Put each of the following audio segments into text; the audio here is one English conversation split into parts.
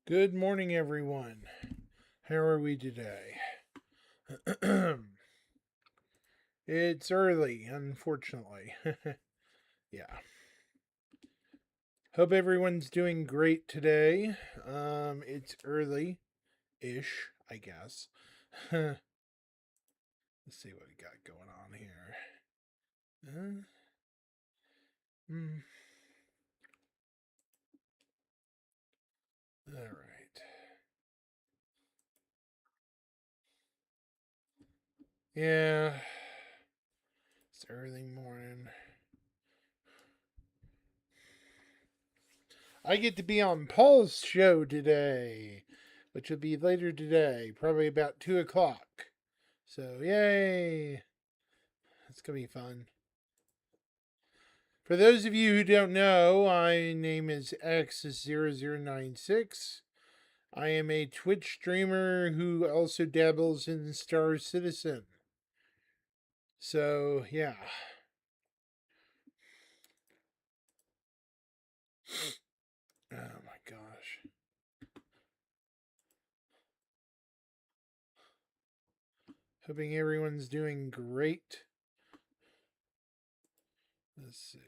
Good morning, everyone. How are we today? It's early, unfortunately. Yeah. Hope everyone's doing great today. It's early ish, I guess. Let's see what we got going on here. Hmm. All right. Yeah. It's early morning. I get to be on Paul's show today, which will be later today, probably about 2 o'clock. So, yay! It's going to be fun. For those of you who don't know, my name is X0096. I am a Twitch streamer who also dabbles in Star Citizen. So, yeah. Oh my gosh. Hoping everyone's doing great. Let's see.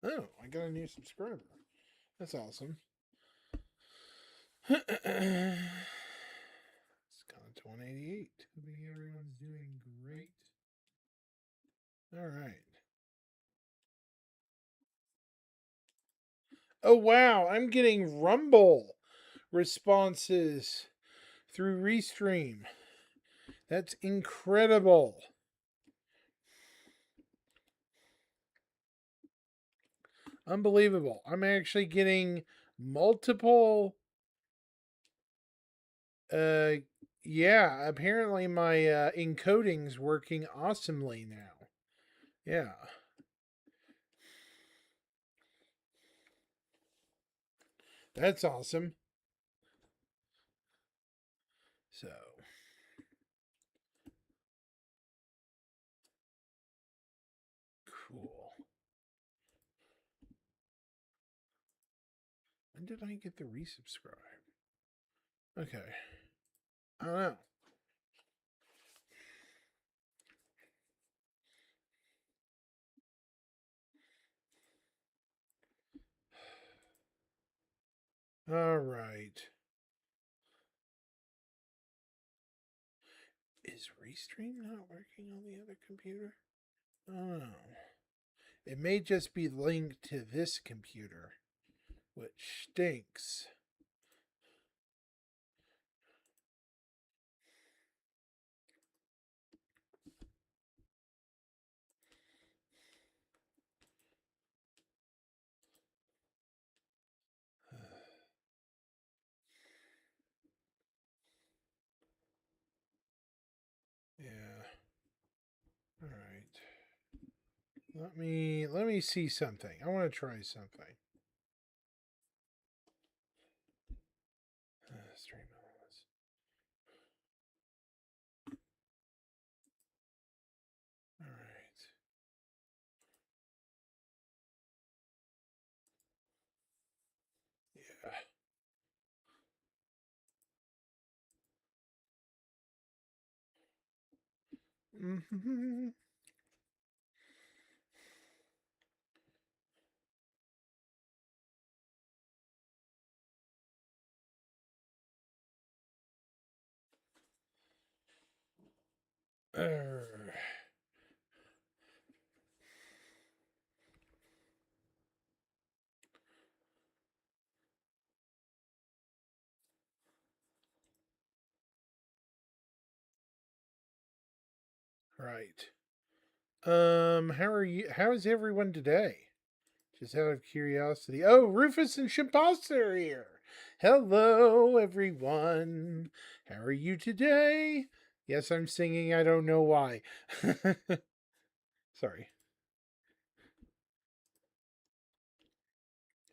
Oh, I got a new subscriber. That's awesome. It's gone to 188. Hoping everyone's doing great. All right. Oh wow, I'm getting Rumble responses through Restream. That's incredible. Unbelievable. I'm actually getting multiple uh yeah, apparently my encoding's working awesomely now. Yeah. That's awesome. So, cool. When did I get the resubscribe? Okay. I don't know. All right. Is Restream not working on the other computer? Oh. It may just be linked to this computer, which stinks. Yeah. All right. Let me see something. I want to try something. Stream elements. All right. Yeah. Mm-hmm. Right. How are you? How is everyone today? Just out of curiosity. Oh, Rufus and Shimposta are here. Hello, everyone. How are you today? Yes, I'm singing. I don't know why. Sorry.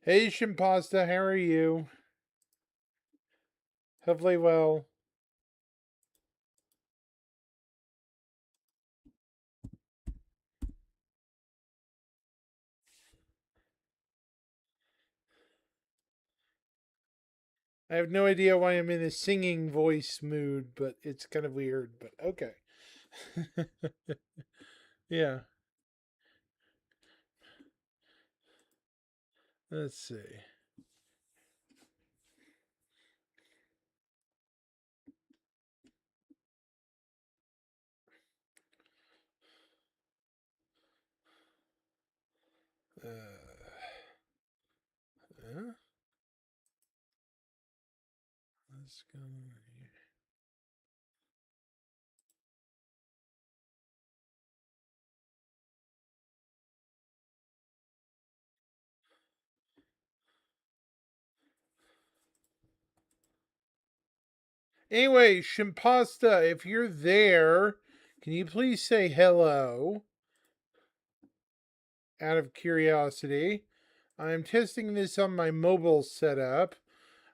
Hey, Shimpasta, how are you? Hopefully well. I have no idea why I'm in a singing voice mood, but it's kind of weird, but okay. Yeah, let's see. Yeah, let's go here. Anyway, Shimpasta, if you're there, can you please say hello out of curiosity? I'm testing this on my mobile setup.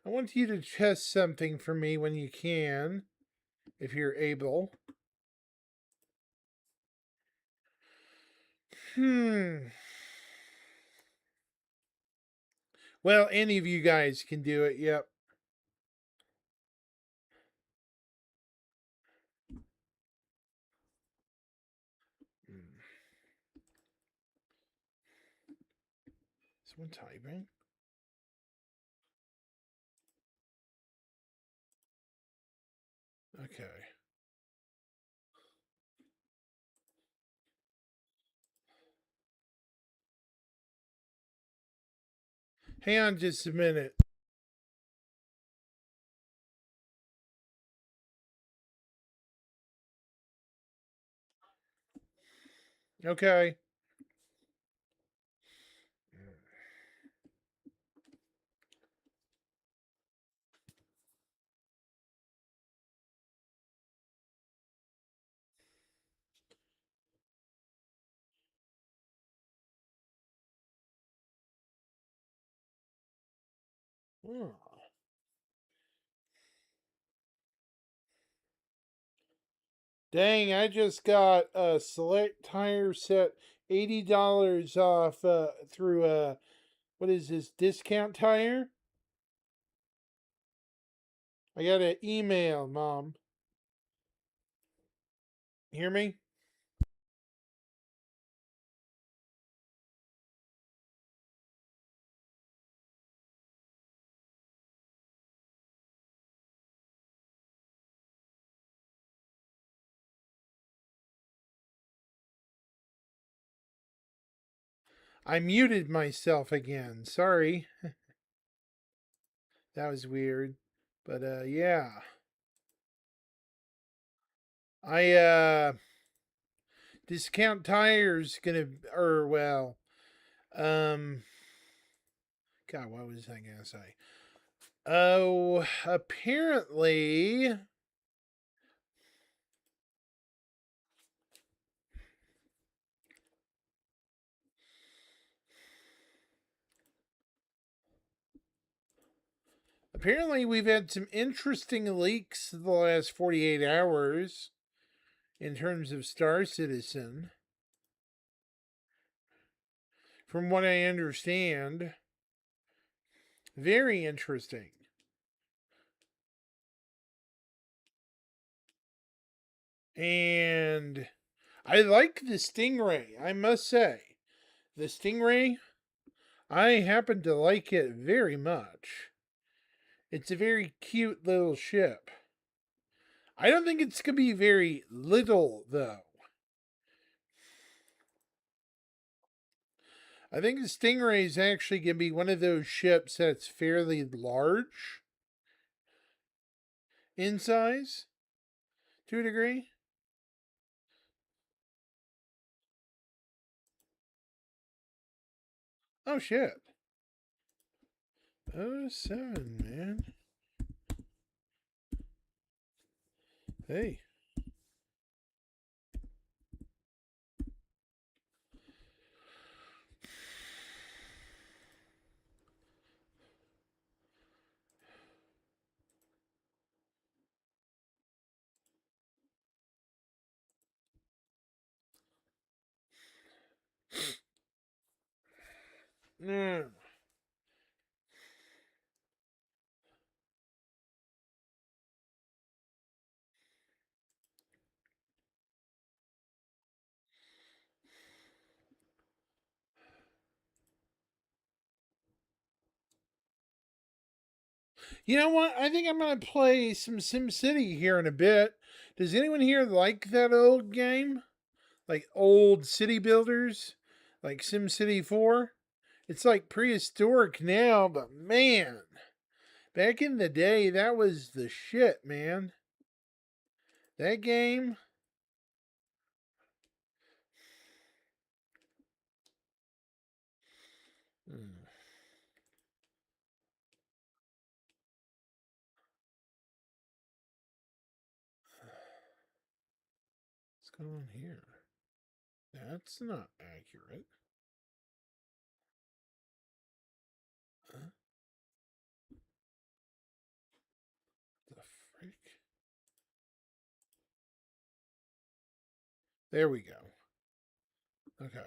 I want you to test something for me when you can, if you're able. Well, any of you guys can do it. Yep. Someone typing? Okay. Hang on just a minute. Okay. Oh. Dang, I just got a select tire set $80 off through what is this, discount tire? I got an email, Mom. Hear me? I muted myself again. Sorry. That was weird. But yeah. I discount tires gonna or well, um God, what was I gonna say? Oh, apparently we've had some interesting leaks the last 48 hours in terms of Star Citizen. From what I understand, very interesting. And I like the Stingray, I must say. The Stingray, I happen to like it very much. It's a very cute little ship. I don't think it's going to be very little, though. I think the Stingray is actually going to be one of those ships that's fairly large in size to a degree. Oh, shit. Oh, 07, man. Hey. Mm. You know what? I think I'm going to play some SimCity here in a bit. Does anyone here like that old game? Like old city builders? Like SimCity 4? It's like prehistoric now, but man, back in the day, that was the shit, man. That game. Hmm. What's going on here? That's not accurate. Huh? The frick? There we go. Okay.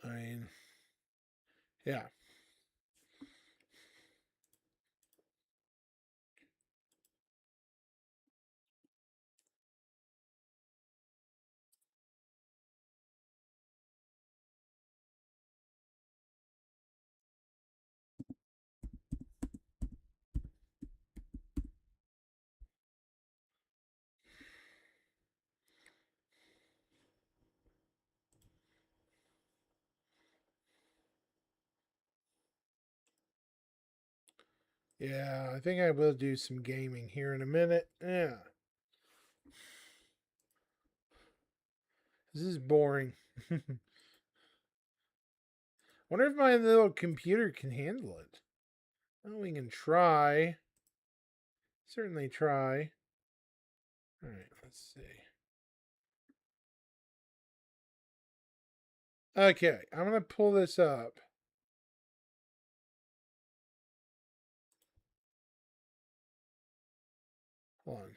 I mean, yeah. Yeah, I think I will do some gaming here in a minute. Yeah. This is boring. Wonder if my little computer can handle it. Well, we can try. Certainly try. Alright, let's see. Okay, I'm going to pull this up. Hold on.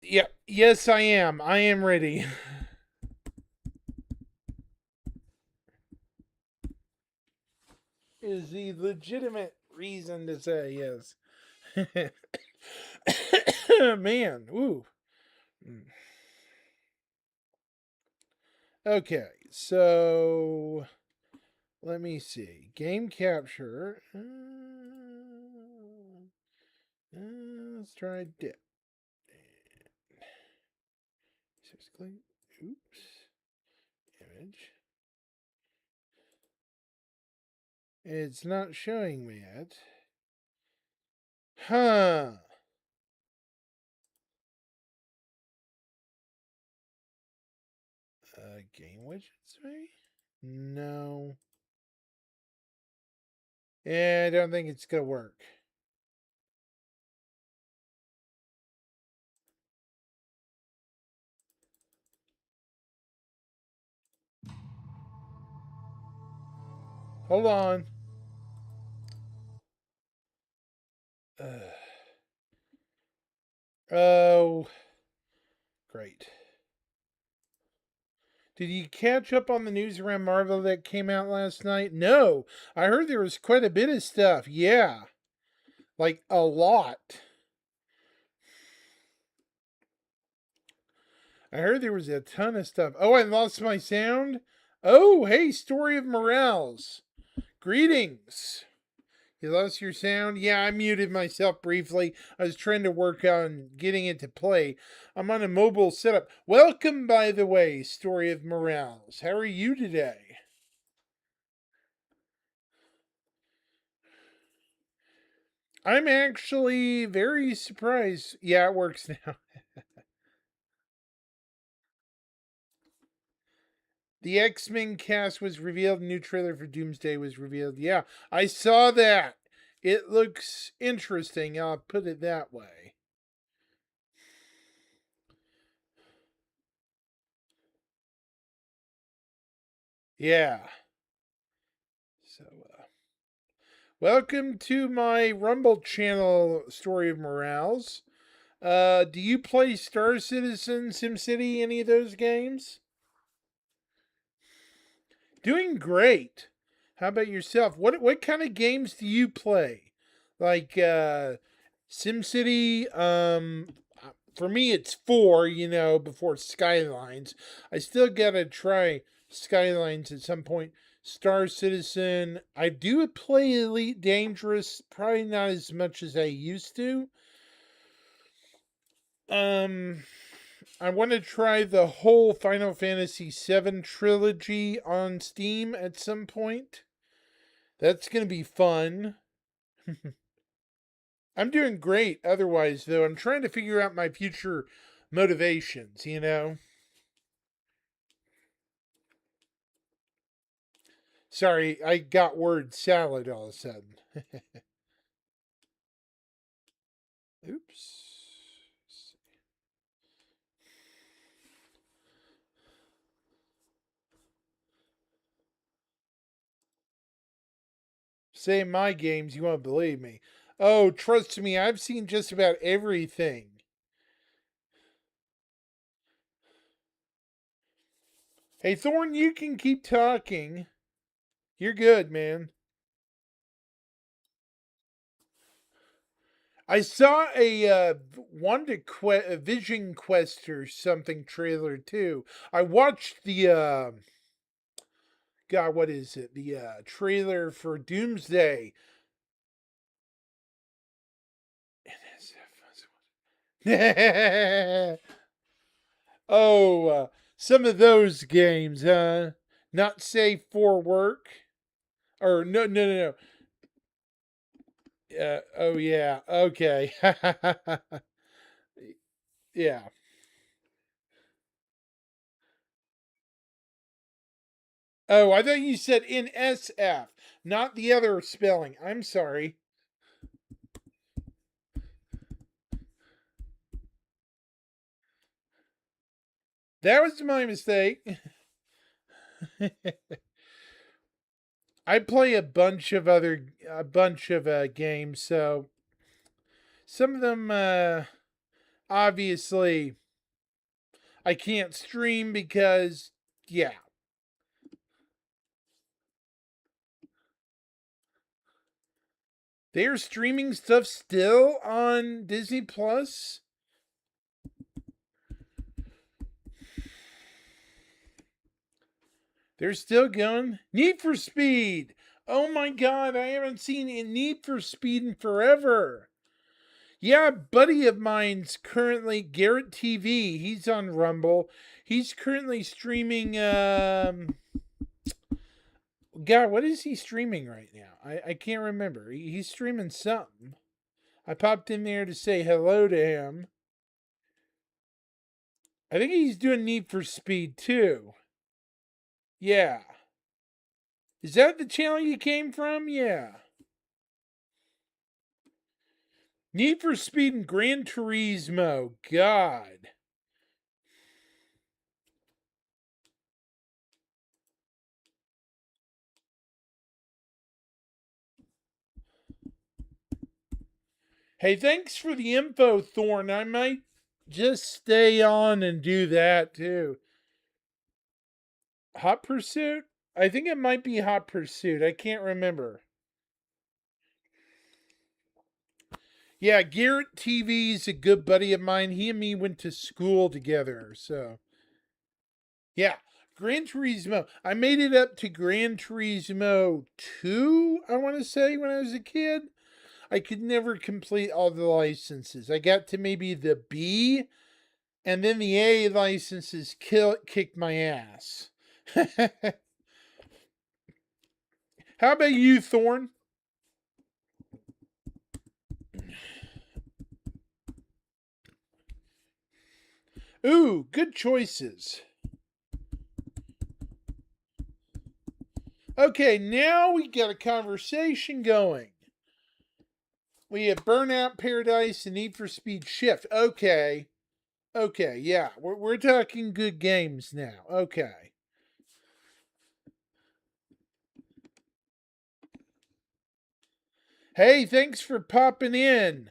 Yeah, yes, I am. I am ready. Is the legitimate reason to say yes. Man, ooh. Okay, so let me see. Game capture. Let's try dip. Oops. Image. It's not showing me yet. Huh. Game widgets, maybe? No. Yeah, I don't think it's gonna work. Hold on. Oh, great. Did you catch up on the news around Marvel that came out last night? No. I heard there was quite a bit of stuff. Yeah. Like a lot. I heard there was a ton of stuff. Oh, I lost my sound? Oh, hey, Story of Morales. Greetings. You lost your sound? Yeah, I muted myself briefly. I was trying to work on getting it to play. I'm on a mobile setup. Welcome, by the way, Story of Morales. How are you today? I'm actually very surprised. Yeah, it works now. The X-Men cast was revealed. New trailer for Doomsday was revealed. Yeah, I saw that. It looks interesting. I'll put it that way. Yeah. So, welcome to my Rumble channel, Story of Morales. Do you play Star Citizen, SimCity, any of those games? Doing great. How about yourself? What kind of games do you play? Like SimCity, for me it's 4, before Skylines. I still got to try Skylines at some point. Star Citizen, I do play Elite Dangerous, probably not as much as I used to. I want to try the whole Final Fantasy VII trilogy on Steam at some point. That's going to be fun. I'm doing great otherwise, though. I'm trying to figure out my future motivations. Sorry, I got word salad all of a sudden. Oops. Say my games, you won't believe me. Oh, trust me, I've seen just about everything. Hey, Thorn, you can keep talking. You're good, man. I saw a a Vision Quest or something trailer too. I watched the God, what is it? The trailer for Doomsday. Oh, some of those games, huh? Not safe for work, or no. Oh yeah. Okay. Yeah. Oh, I thought you said NSF, not the other spelling. I'm sorry. That was my mistake. I play a bunch of games, so some of them obviously I can't stream because yeah. They're streaming stuff still on Disney Plus. They're still going. Need for Speed. Oh my god, I haven't seen Need for Speed in forever. Yeah, a buddy of mine's currently Garrett TV. He's on Rumble. He's currently streaming God, what is he streaming right now? I can't remember. He's streaming something. I popped in there to say hello to him. I think he's doing Need for Speed too. Yeah. Is that the channel you came from? Yeah. Need for Speed and Gran Turismo. God. Hey, thanks for the info, Thorn. I might just stay on and do that too. Hot Pursuit? I think it might be Hot Pursuit. I can't remember. Yeah, Garrett TV's a good buddy of mine. He and me went to school together. So, yeah. Gran Turismo. I made it up to Gran Turismo 2, I want to say, when I was a kid. I could never complete all the licenses. I got to maybe the B, and then the A licenses kicked my ass. How about you, Thorn? Ooh, good choices. Okay, now we got a conversation going. We have Burnout Paradise and Need for Speed Shift. Okay. Okay, yeah. We're talking good games now. Okay. Hey, thanks for popping in.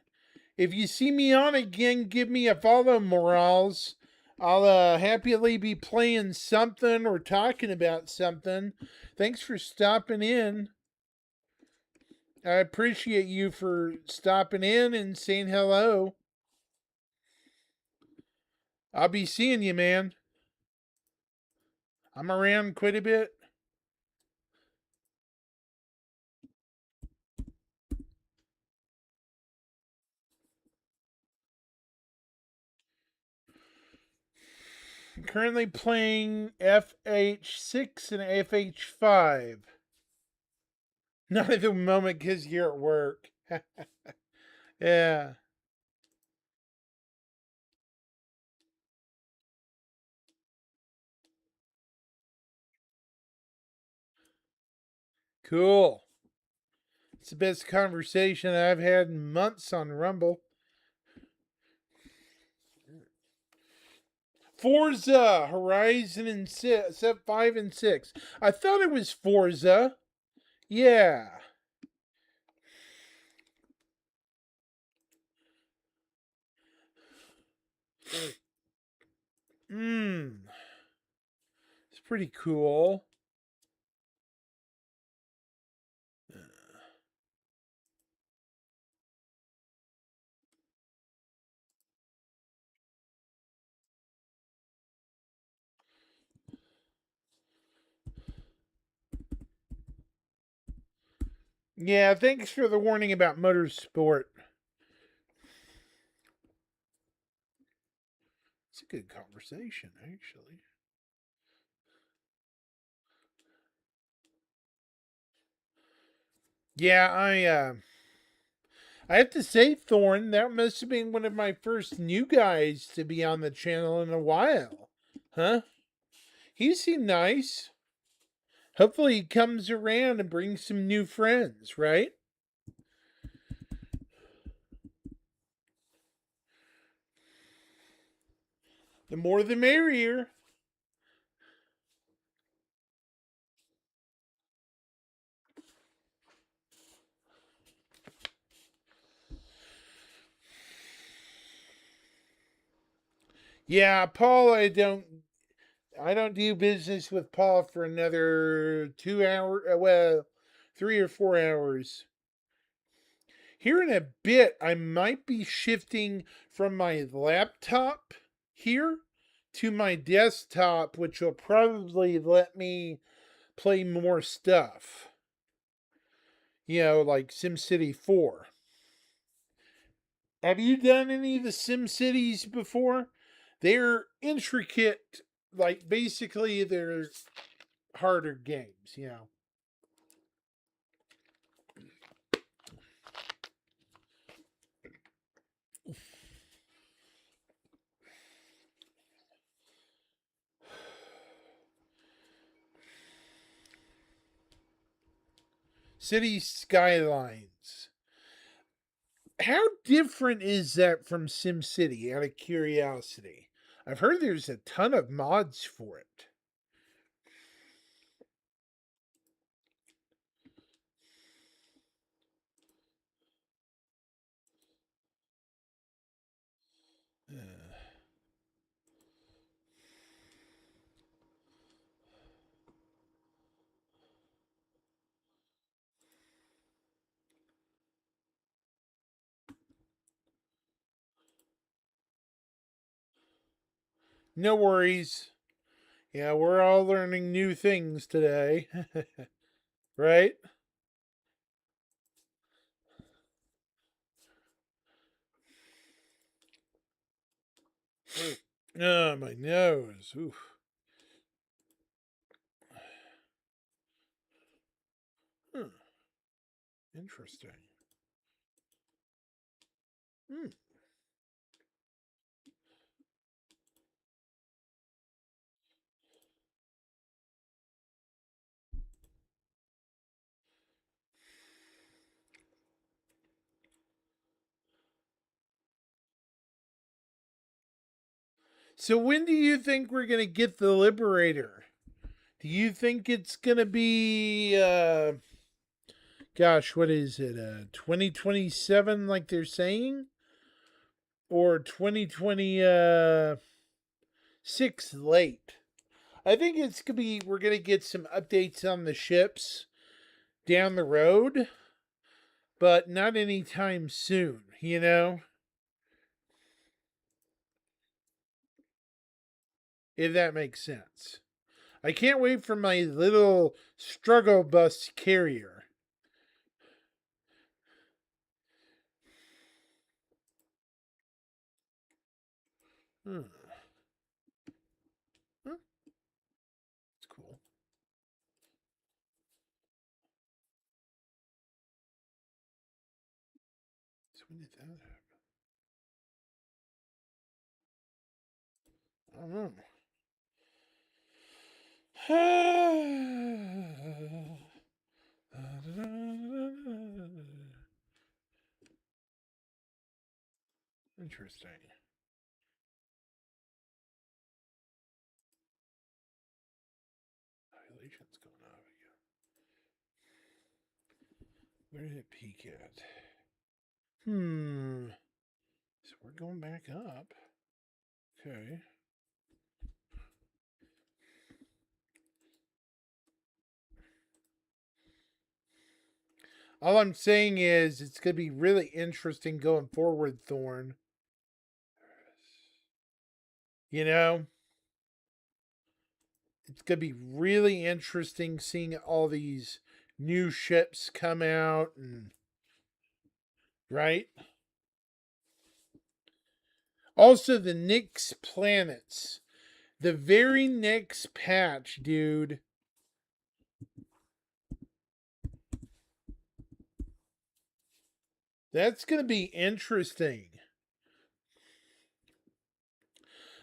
If you see me on again, give me a follow, Morales. I'll happily be playing something or talking about something. Thanks for stopping in. I appreciate you for stopping in and saying hello. I'll be seeing you, man. I'm around quite a bit. I'm currently playing FH6 and FH5. Not at the moment because you're at work. Yeah. Cool. It's the best conversation I've had in months on Rumble. Forza Horizon and 5 and 6. I thought it was Forza. Yeah. Mmm. It's pretty cool. Yeah, thanks for the warning about motorsport. It's a good conversation, actually. Yeah, I have to say, Thorn, that must have been one of my first new guys to be on the channel in a while. Huh? He seemed nice. Hopefully he comes around and brings some new friends, right? The more the merrier. Yeah, Paul, I don't do business with Paul for another 2 hours, well, 3 or 4 hours. Here in a bit, I might be shifting from my laptop here to my desktop, which will probably let me play more stuff. Like SimCity 4. Have you done any of the SimCities before? They're intricate, like basically they're harder games. City Skylines. How different is that from SimCity, out of curiosity? I've heard there's a ton of mods for it. Uh, no worries. Yeah, we're all learning new things today. Right? Oh, my nose. Oof. Hmm. Interesting. Hmm. So when do you think we're gonna get the Liberator? Do you think it's gonna be gosh, what is it? 2027 like they're saying? Or 2026 late? I think it's gonna be we're gonna get some updates on the ships down the road, but not anytime soon, you know? If that makes sense. I can't wait for my little struggle bus carrier. Hmm. Huh, that's cool. So when did that happen? I don't know. Interesting. Population's going up again. Where did it peak at? So we're going back up. Okay. All I'm saying is it's going to be really interesting going forward, Thorn. You know, it's going to be really interesting seeing all these new ships come out and right. Also, the Nyx planets. The very next patch, dude. That's going to be interesting.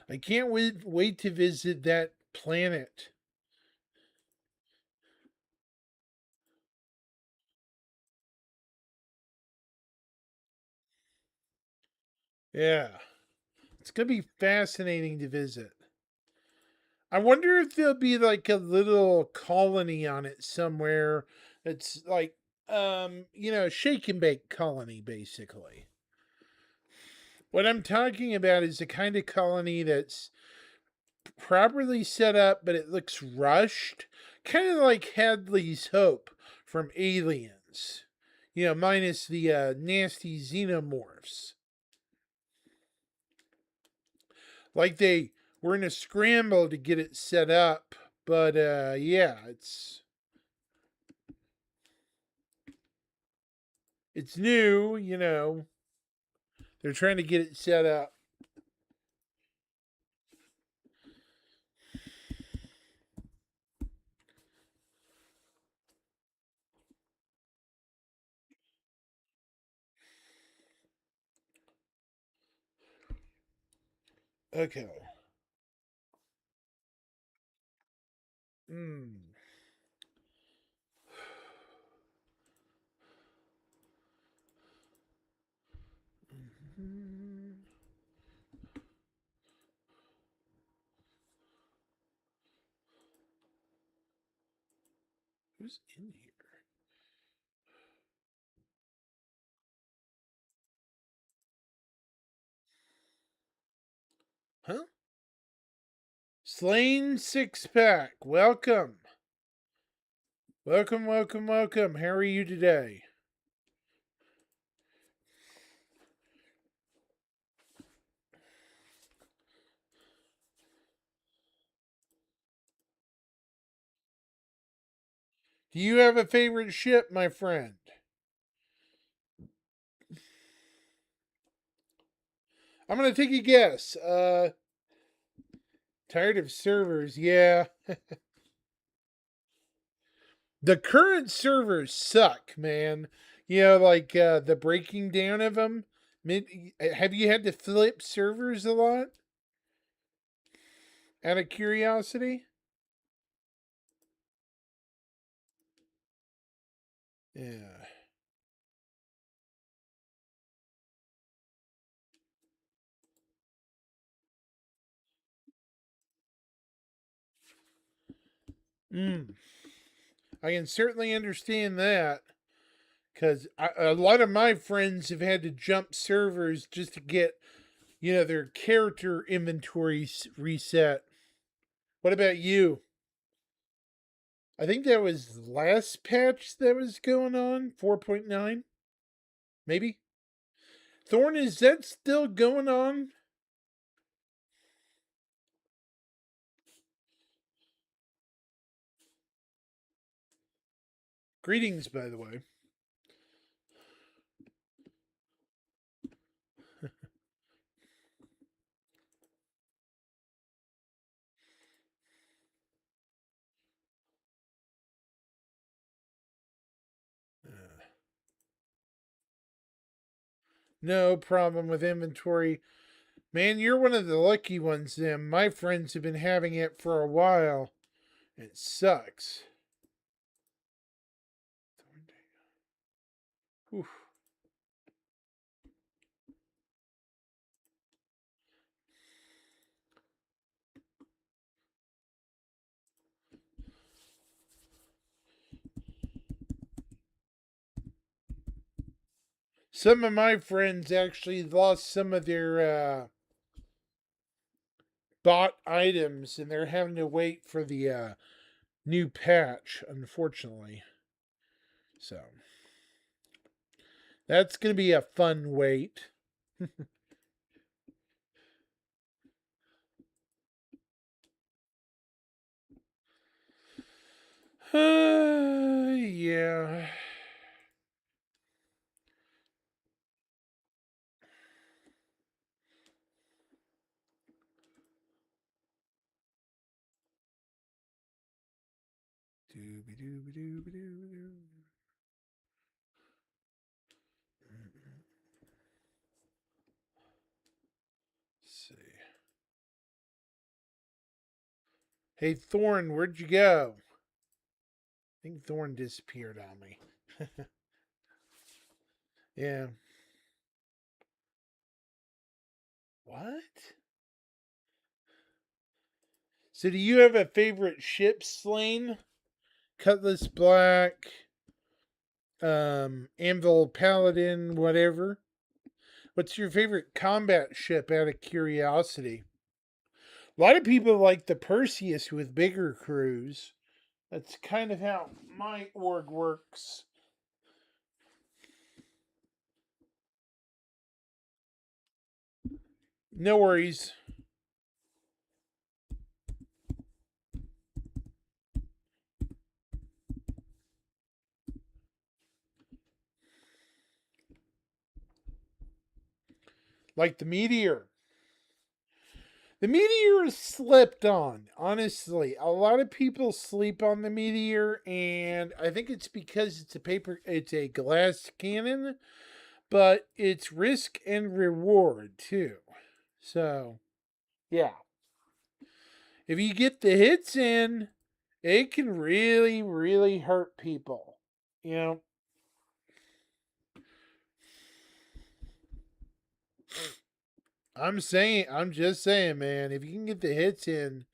I can't wait to visit that planet. Yeah. It's going to be fascinating to visit. I wonder if there'll be like a little colony on it somewhere that's like shake and bake colony basically. What I'm talking about is the kind of colony that's properly set up but it looks rushed, kind of like Hadley's Hope from Aliens. Minus the nasty xenomorphs. Like they were in a scramble to get it set up, but yeah, it's new. They're trying to get it set up. Okay. Hmm. Mhm. Who's in here? Huh? Slain Six Pack. Welcome. Welcome, welcome, welcome. How are you today? Do you have a favorite ship, my friend? I'm gonna take a guess. Tired of servers? Yeah. The current servers suck, man. You know, like the breaking down of them. Have you had to flip servers a lot? Out of curiosity? Yeah. Mm. I can certainly understand that because a lot of my friends have had to jump servers just to get, their character inventories reset. What about you? I think that was last patch that was going on, 4.9, maybe. Thorn, is that still going on? Greetings, by the way. No problem with inventory. Man, you're one of the lucky ones, then. My friends have been having it for a while. It sucks. Whew. Some of my friends actually lost some of their bought items, and they're having to wait for the new patch, unfortunately. So that's going to be a fun wait. Yeah. Dooby dooby dooby dooby doo. Let's see. Hey Thorn, where'd you go? I think Thorn disappeared on me. Yeah. What? So do you have a favorite ship, Slane? Cutlass Black, Anvil Paladin, whatever. What's your favorite combat ship out of curiosity? A lot of people like the Perseus with bigger crews. That's kind of how my org works. No worries. Like the Meteor. The Meteor is slept on, honestly. A lot of people sleep on the Meteor, and I think it's because it's a glass cannon, but it's risk and reward too. So, yeah. If you get the hits in, it can really, really hurt people. You know, I'm just saying, man, if you can get the hits in,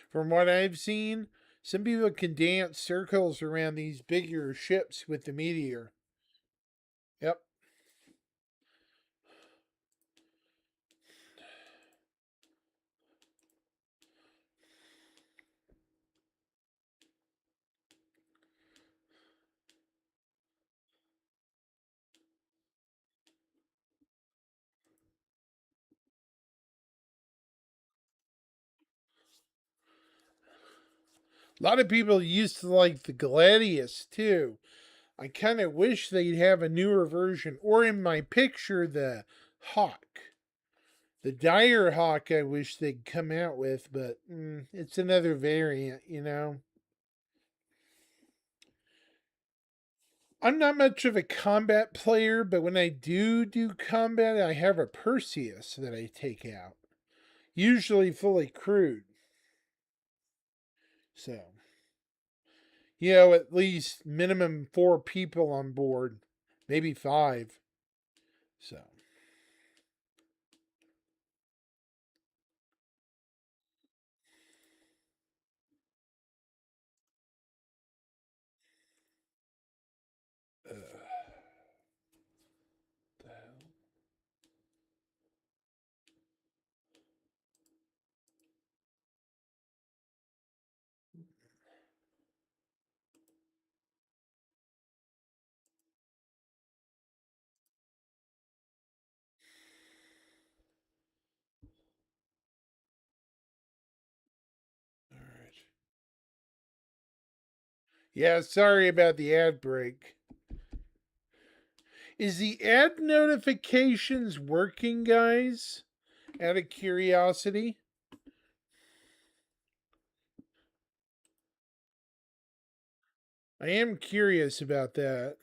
from what I've seen, some people can dance circles around these bigger ships with the Meteor. Yep. A lot of people used to like the Gladius too. I kind of wish they'd have a newer version, or in my picture, the Hawk. The Dire Hawk, I wish they'd come out with, but it's another variant, you know? I'm not much of a combat player, but when I do combat, I have a Perseus that I take out, usually fully crewed. So, at least minimum 4 people on board, maybe 5. So, uh, the hell? All right. Yeah, sorry about the ad break. Is the ad notifications working, guys? Out of curiosity? I am curious about that.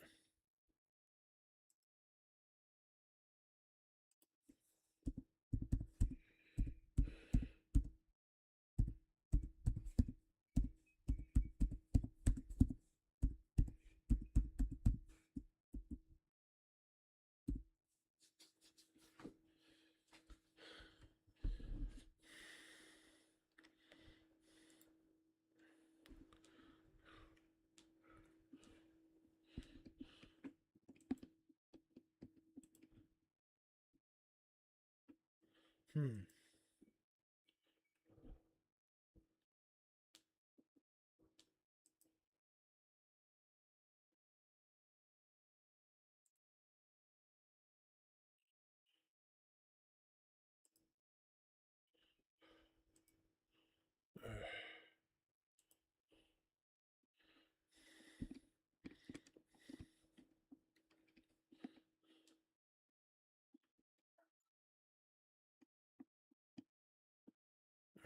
Hmm.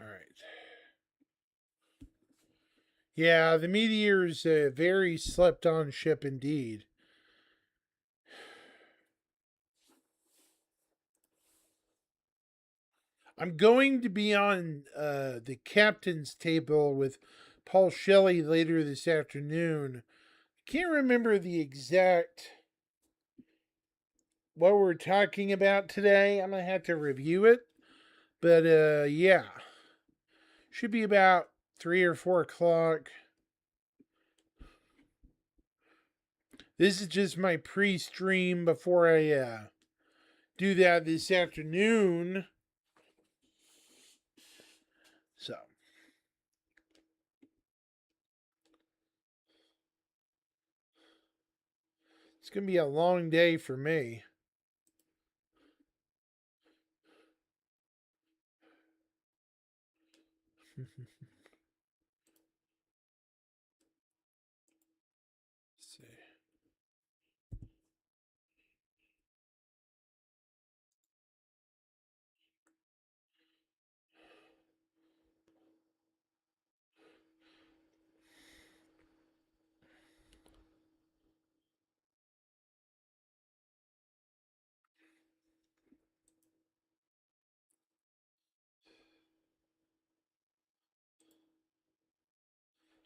All right. Yeah, the Meteor's a very slept on ship indeed. I'm going to be on the captain's table with Paul Shelley later this afternoon. Can't remember the exact what we're talking about today. I'm gonna have to review it. But yeah. Should be about 3 or 4 o'clock. This is just my pre-stream before I do that this afternoon. So it's gonna be a long day for me. See.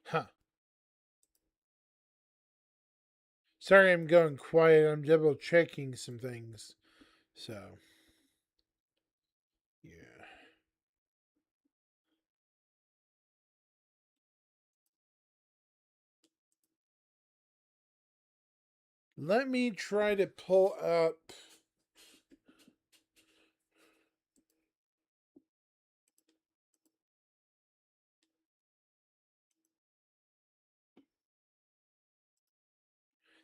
Huh. Sorry I'm going quiet. I'm double checking some things. So, yeah. Let me try to pull up.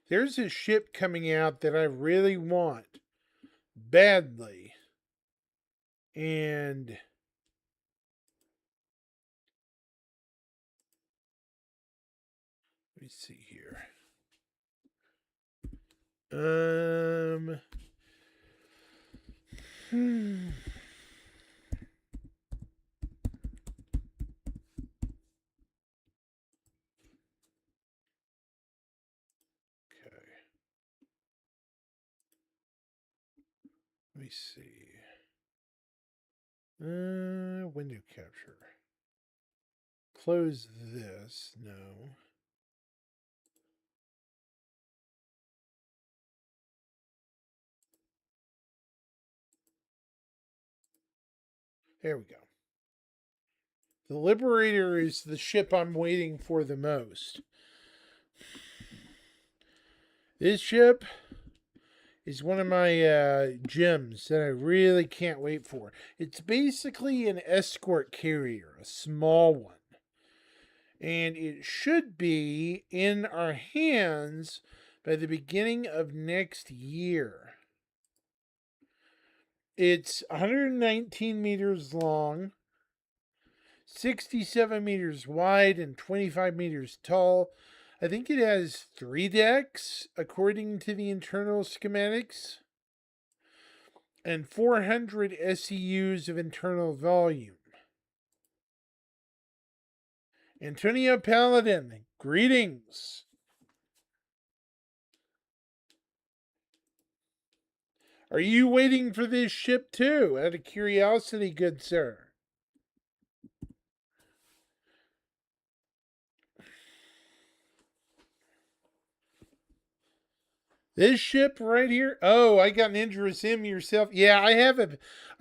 There's a ship coming out that I really want badly. And me see here. Hmm. Okay. Let me see. Window capture. Close this. No. There we go. The Liberator is the ship I'm waiting for the most. This ship is one of my gems that I really can't wait for. It's basically an escort carrier, a small one. And it should be in our hands by the beginning of next year. It's 119 meters long, 67 meters wide, and 25 meters tall. I think it has 3 decks, according to the internal schematics, and 400 SEUs of internal volume. Antonio Paladin, greetings. Are you waiting for this ship too, out of curiosity, good sir? This ship right here. Oh, I got an Idris M yourself. Yeah, I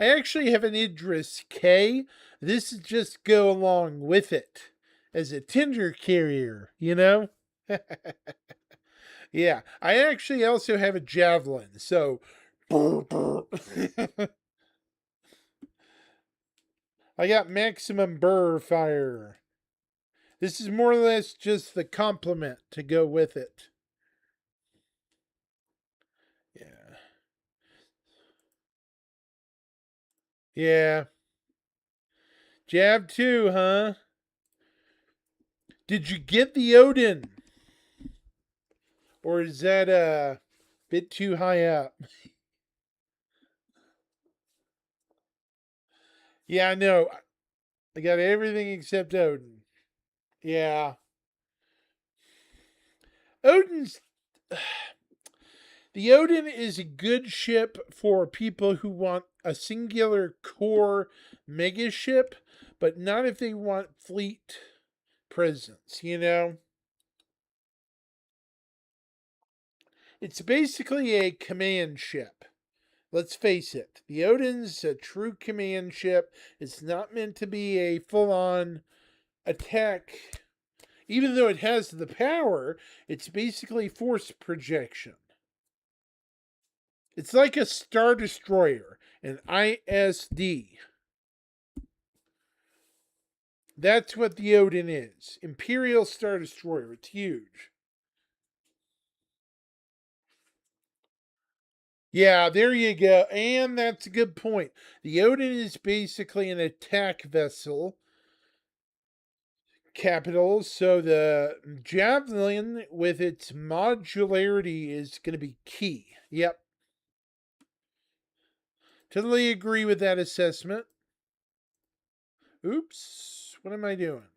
actually have an Idris K. This is just go along with it as a tender carrier, you know? Yeah, I actually also have a Javelin. So I got maximum burr fire. This is more or less just the complement to go with it. Yeah. Yeah. Jab 2, huh? Did you get the Odin? Or is that a bit too high up? Yeah, I know. I got everything except Odin. Yeah. Odin's. The Odin is a good ship for people who want a singular core mega ship, but not if they want fleet presence, you know? It's basically a command ship. Let's face it, the Odin's a true command ship. It's not meant to be a full on attack. Even though it has the power, it's basically force projection. It's like a Star Destroyer, an ISD. That's what the Odin is. Imperial Star Destroyer. It's huge. Yeah, there you go. And that's a good point. The Odin is basically an attack vessel. Capital. So the Javelin with its modularity is going to be key. Yep. Totally agree with that assessment. Oops. What am I doing?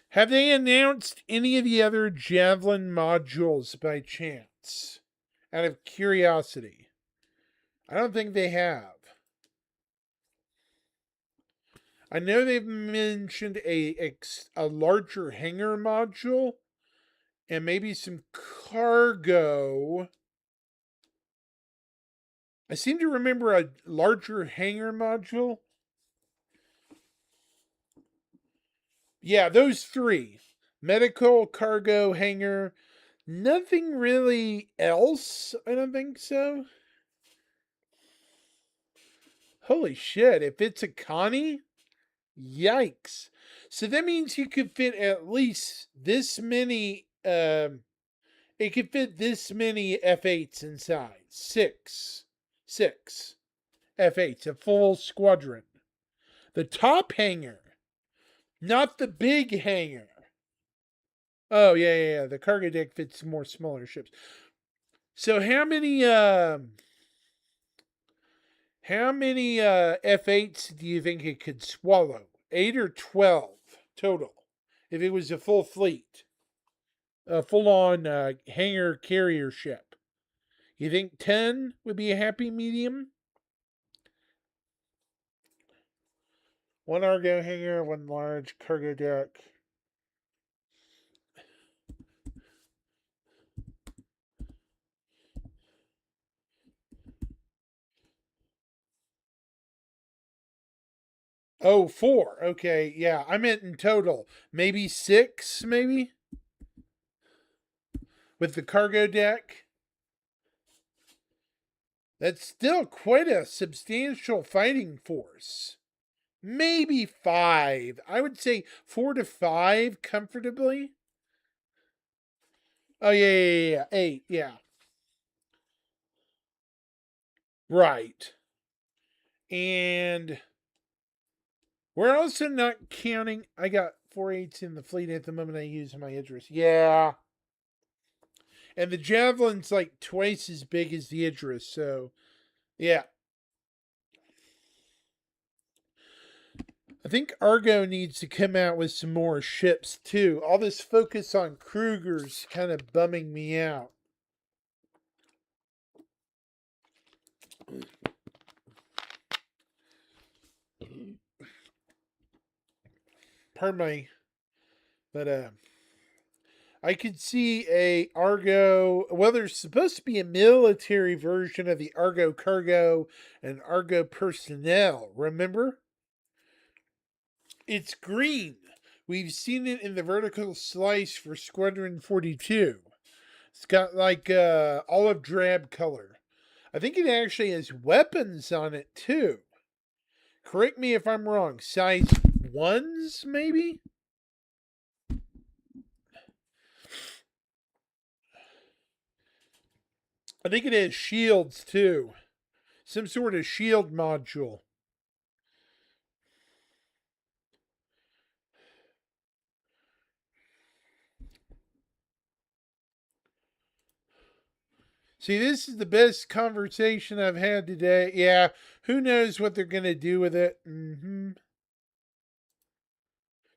Have they announced any of the other Javelin modules by chance? Out of curiosity. I don't think they have. I know they've mentioned a larger hangar module and maybe some cargo. I seem to remember a larger hangar module. Yeah, those 3. Medical, cargo, hangar. Nothing really else. I don't think so. Holy shit, if it's a Connie, yikes. So that means you could fit at least this many it could fit this many F8s inside. 6. 6 F8s, a full squadron. The top hangar, not the big hangar. Oh yeah. The cargo deck fits more smaller ships. So how many F8s do you think it could swallow? 8 or 12 total? If it was a full fleet, a full-on hangar carrier ship, you think 10 would be a happy medium? One Argo hangar, one large cargo deck. Oh, 4. Okay, yeah. I meant in total. Maybe 6, maybe? With the cargo deck? That's still quite a substantial fighting force. Maybe 5. I would say 4 to 5 comfortably. Oh, yeah. 8, yeah. Right. And we're also not counting. I got 4/8 in the fleet at the moment I use my Idris. Yeah. And the Javelin's like twice as big as the Idris, so yeah. I think Argo needs to come out with some more ships too. All this focus on Kruger's kind of bumming me out. Pardon me, but I could see a Argo. Well, there's supposed to be a military version of the Argo Cargo and Argo Personnel. Remember? It's green. We've seen it in the vertical slice for Squadron 42. It's got like olive drab color. I think it actually has weapons on it too. Correct me if I'm wrong. Size 1s, maybe? I think it has shields too. Some sort of shield module. See, this is the best conversation I've had today. Yeah, who knows what they're going to do with it.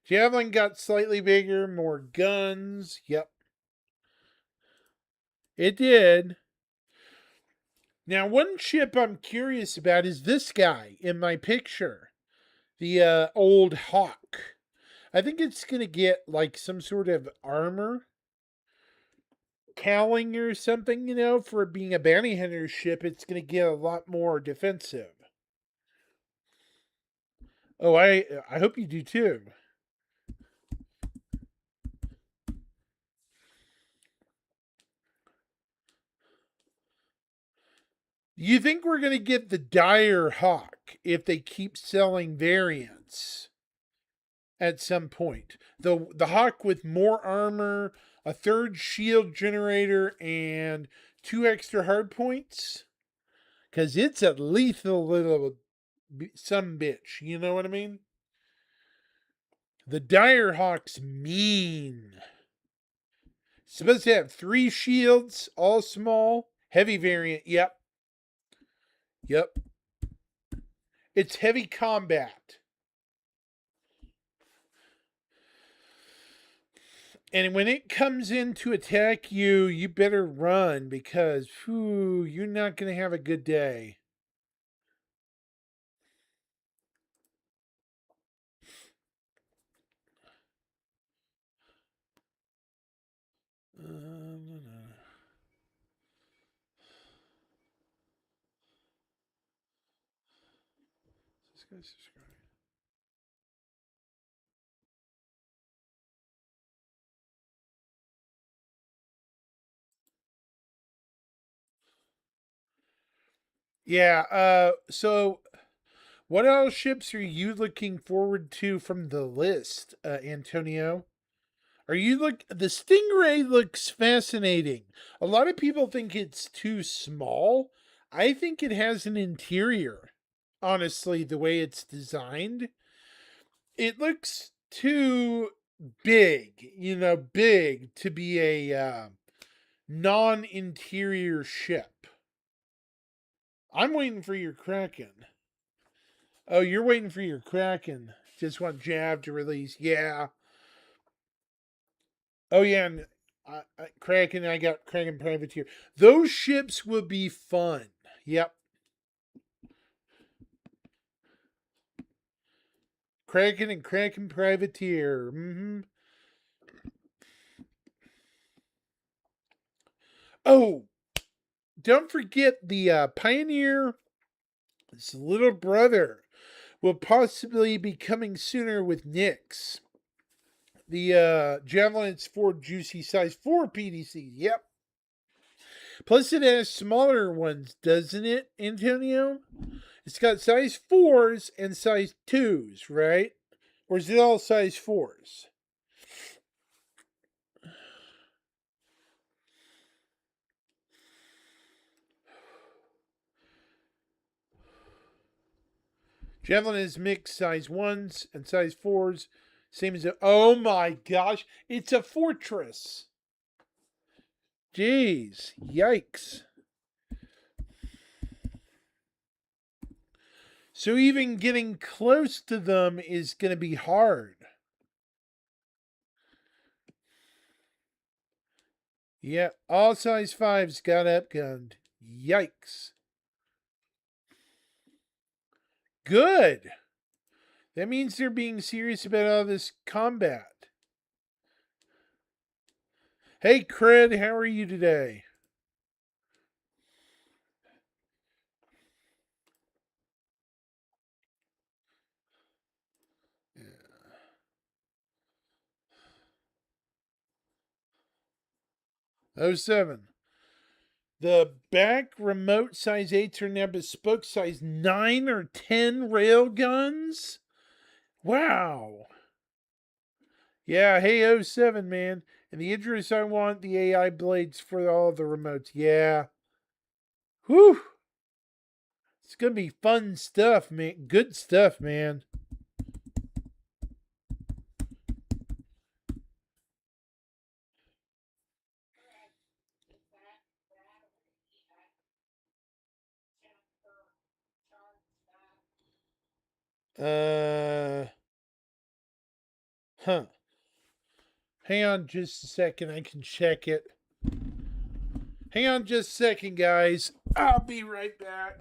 Javelin got slightly bigger, more guns. Yep, it did. Now, one ship I'm curious about is this guy in my picture, the old Hawk. I think it's going to get like some sort of armor cowling or something, for being a bounty hunter ship. It's going to get a lot more defensive. Oh, I hope you do too. You think we're going to get the Dire Hawk if they keep selling variants at some point? The Hawk with more armor, a third shield generator, and 2 extra hard points? Because it's a lethal little some bitch. You know what I mean? The Dire Hawk's mean. It's supposed to have 3 shields, all small. Heavy variant, yep. Yep. It's heavy combat. And when it comes in to attack you, you better run because you're not going to have a good day. Yeah. So, what else ships are you looking forward to from the list, Antonio? Are you look the Stingray looks fascinating. A lot of people think it's too small. I think it has an interior. Honestly, the way it's designed, it looks too big, big to be a non-interior ship. I'm waiting for your Kraken. Oh, you're waiting for your Kraken. Just want Jav to release. Yeah. Oh, yeah. And Kraken, I got Kraken Privateer. Those ships would be fun. Yep. Kraken and Kraken Privateer. Mm-hmm. Oh, don't forget the Pioneer's little brother will possibly be coming sooner with Nyx. The Javelin's 4 Juicy size 4 PDC. Yep. Plus it has smaller ones, doesn't it, Antonio? It's got size 4s and size 2s, right? Or is it all size 4s? Javelin is mixed size 1s and size 4s. Same as oh my gosh, it's a fortress. Jeez, yikes. So even getting close to them is going to be hard. Yeah, all size 5s got upgunned. Yikes. Good. That means they're being serious about all this combat. Hey, Cred, how are you today? Yeah. 07. The back remote size 8s are now bespoke size 9 or 10 rail guns? Wow. Yeah, hey 07, man. And the interest I want the AI blades for all the remotes. Yeah. Whew. It's gonna be fun stuff, man. Good stuff, man. Uh huh. Hang on just a second, I can check it. Hang on just a second, guys. I'll be right back.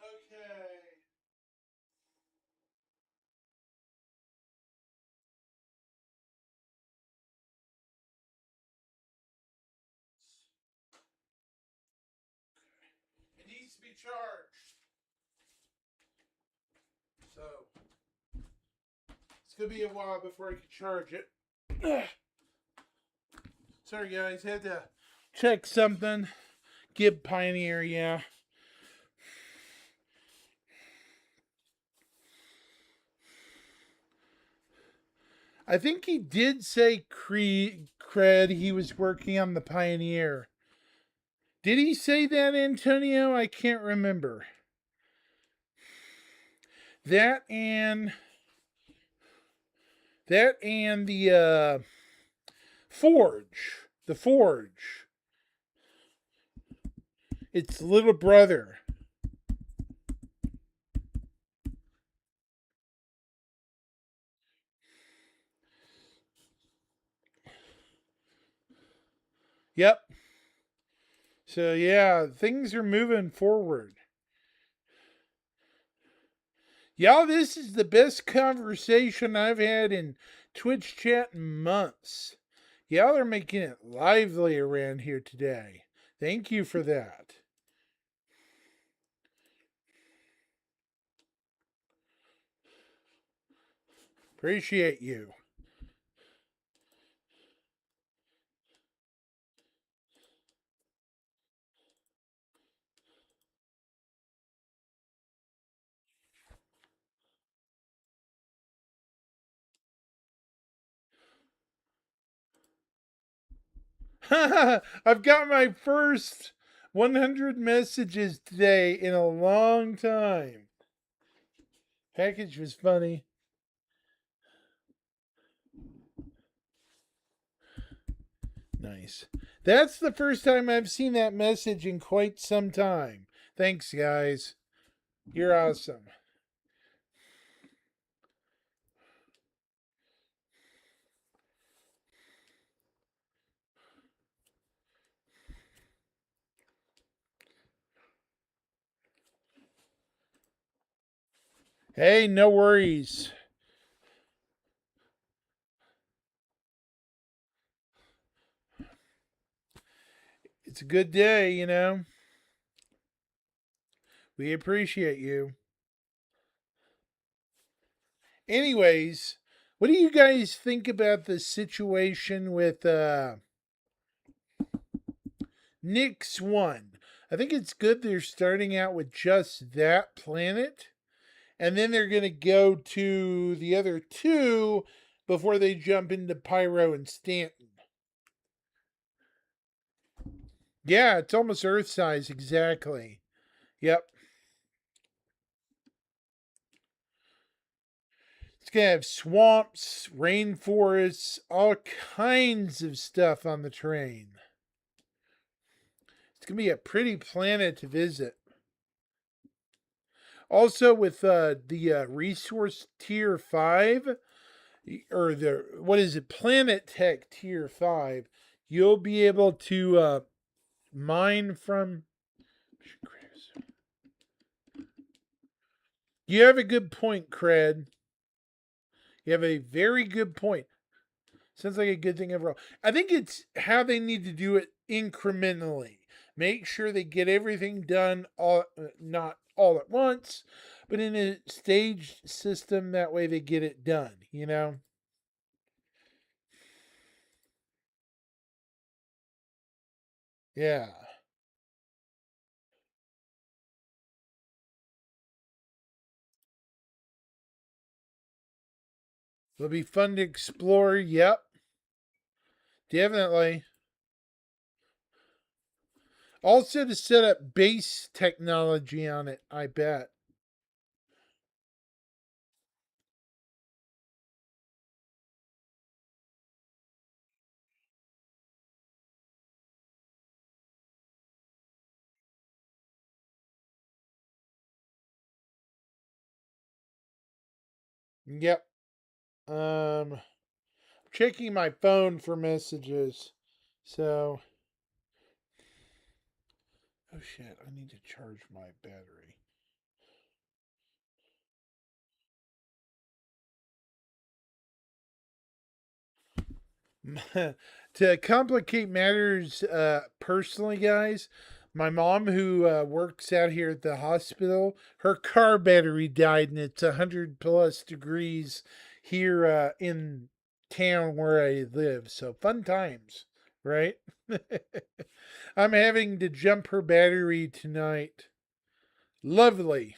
Okay. It needs to be charged. So it's gonna be a while before I can charge it. Sorry guys, had to check something. Gib Pioneer, yeah. I think he did say Cred he was working on the Pioneer. Did he say that, Antonio? I can't remember. That and the Forge. The Forge. It's little brother. Yep. So yeah, things are moving forward. Y'all, this is the best conversation I've had in Twitch chat in months. Y'all are making it lively around here today. Thank you for that. Appreciate you. I've got my first 100 messages today in a long time. Package was funny. Nice. That's the first time I've seen that message in quite some time. Thanks, guys. You're awesome. Hey, no worries. It's a good day, you know. We appreciate you. Anyways, what do you guys think about the situation with Nyx 1? I think it's good they're starting out with just that planet, and then they're going to go to the other two before they jump into Pyro and Stanton. Yeah, it's almost Earth size, exactly. Yep. It's going to have swamps, rainforests, all kinds of stuff on the train. It's going to be a pretty planet to visit. Also, with the resource tier 5, or the, what is it, Planet Tech tier 5, you'll be able to mine from. You have a good point, Cred. You have a very good point. Sounds like a good thing overall. I think it's how they need to do it incrementally. Make sure they get everything done all, not all at once, but in a staged system. That way they get it done, you know? Yeah. It'll be fun to explore. Yep. Definitely. Also to set up base technology on it, I bet. Yep. Checking my phone for messages. So, oh shit, I need to charge my battery. To complicate matters personally, guys, my mom, who works out here at the hospital, her car battery died, and it's 100 plus degrees here in town where I live. So, fun times, right? I'm having to jump her battery tonight. Lovely.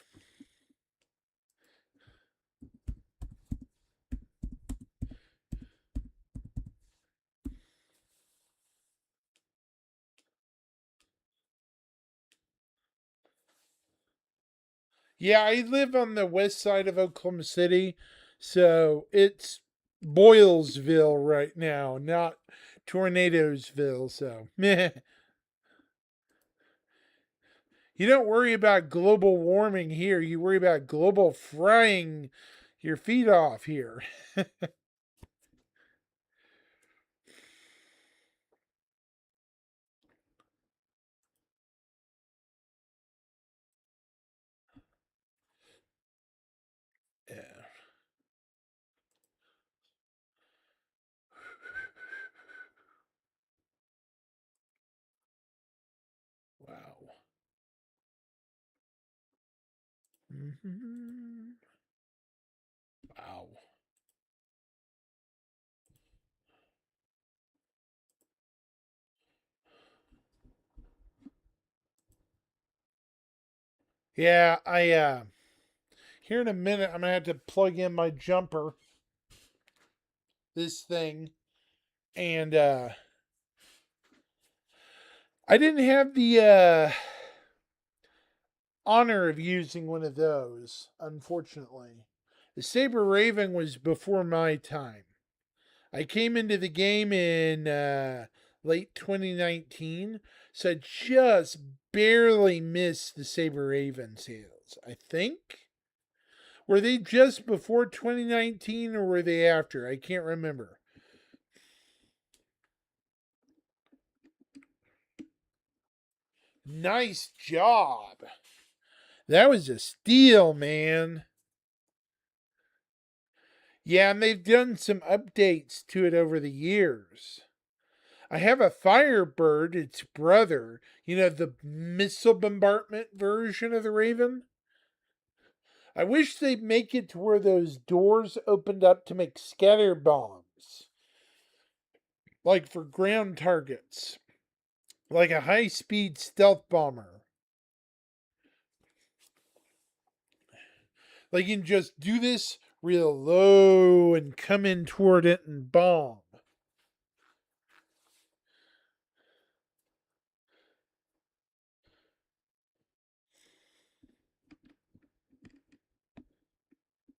Yeah, I live on the west side of Oklahoma City, so it's Boylesville right now, not Tornadosville. So, meh. You don't worry about global warming here. You worry about global frying your feet off here. Wow. Yeah, here in a minute I'm gonna have to plug in my jumper, this thing, and I didn't have the honor of using one of those, unfortunately. The Saber Raven was before my time. I came into the game in late 2019, so I just barely missed the Saber Raven sales, I think. Were they just before 2019 or were they after? I can't remember. Nice job. That was a steal, man. Yeah, and they've done some updates to it over the years. I have a Firebird, its brother, the missile bombardment version of the Raven. I wish they'd make it to where those doors opened up to make scatter bombs, like for ground targets, like a high speed stealth bomber. Like you can just do this real low and come in toward it and bomb.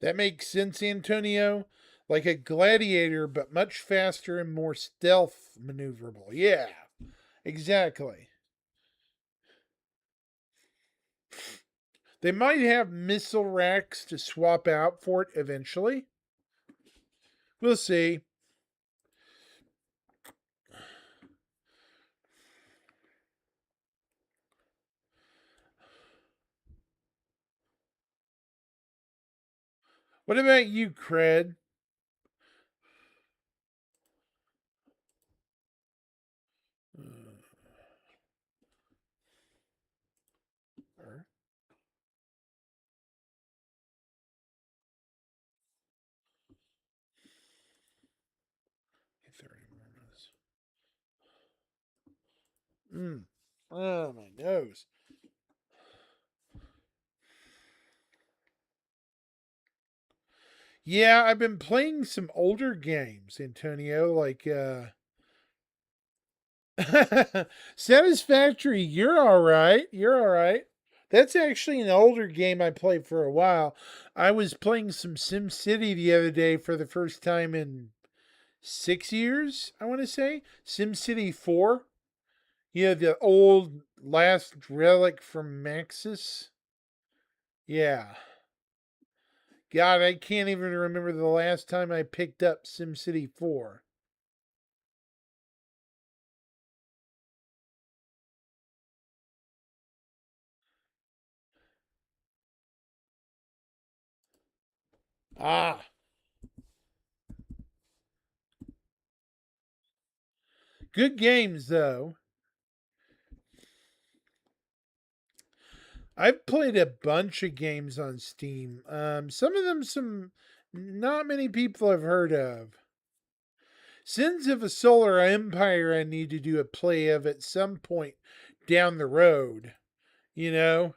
That makes sense, Antonio. Like a gladiator, but much faster and more stealth maneuverable. Yeah, exactly. They might have missile racks to swap out for it eventually. We'll see. What about you, Cred? Uh, 30 minutes. Oh, my nose. Yeah, I've been playing some older games, Antonio, like Satisfactory. You're all right. You're all right. That's actually an older game I played for a while. I was playing some SimCity the other day for the first time in 6 years, I want to say. SimCity 4. Yeah, the old last relic from Maxis. Yeah. God, I can't even remember the last time I picked up SimCity 4. Ah, good games though. I've played a bunch of games on Steam. Some of them, some not many people have heard of. Sins of a Solar Empire, I need to do a play of at some point down the road. You know,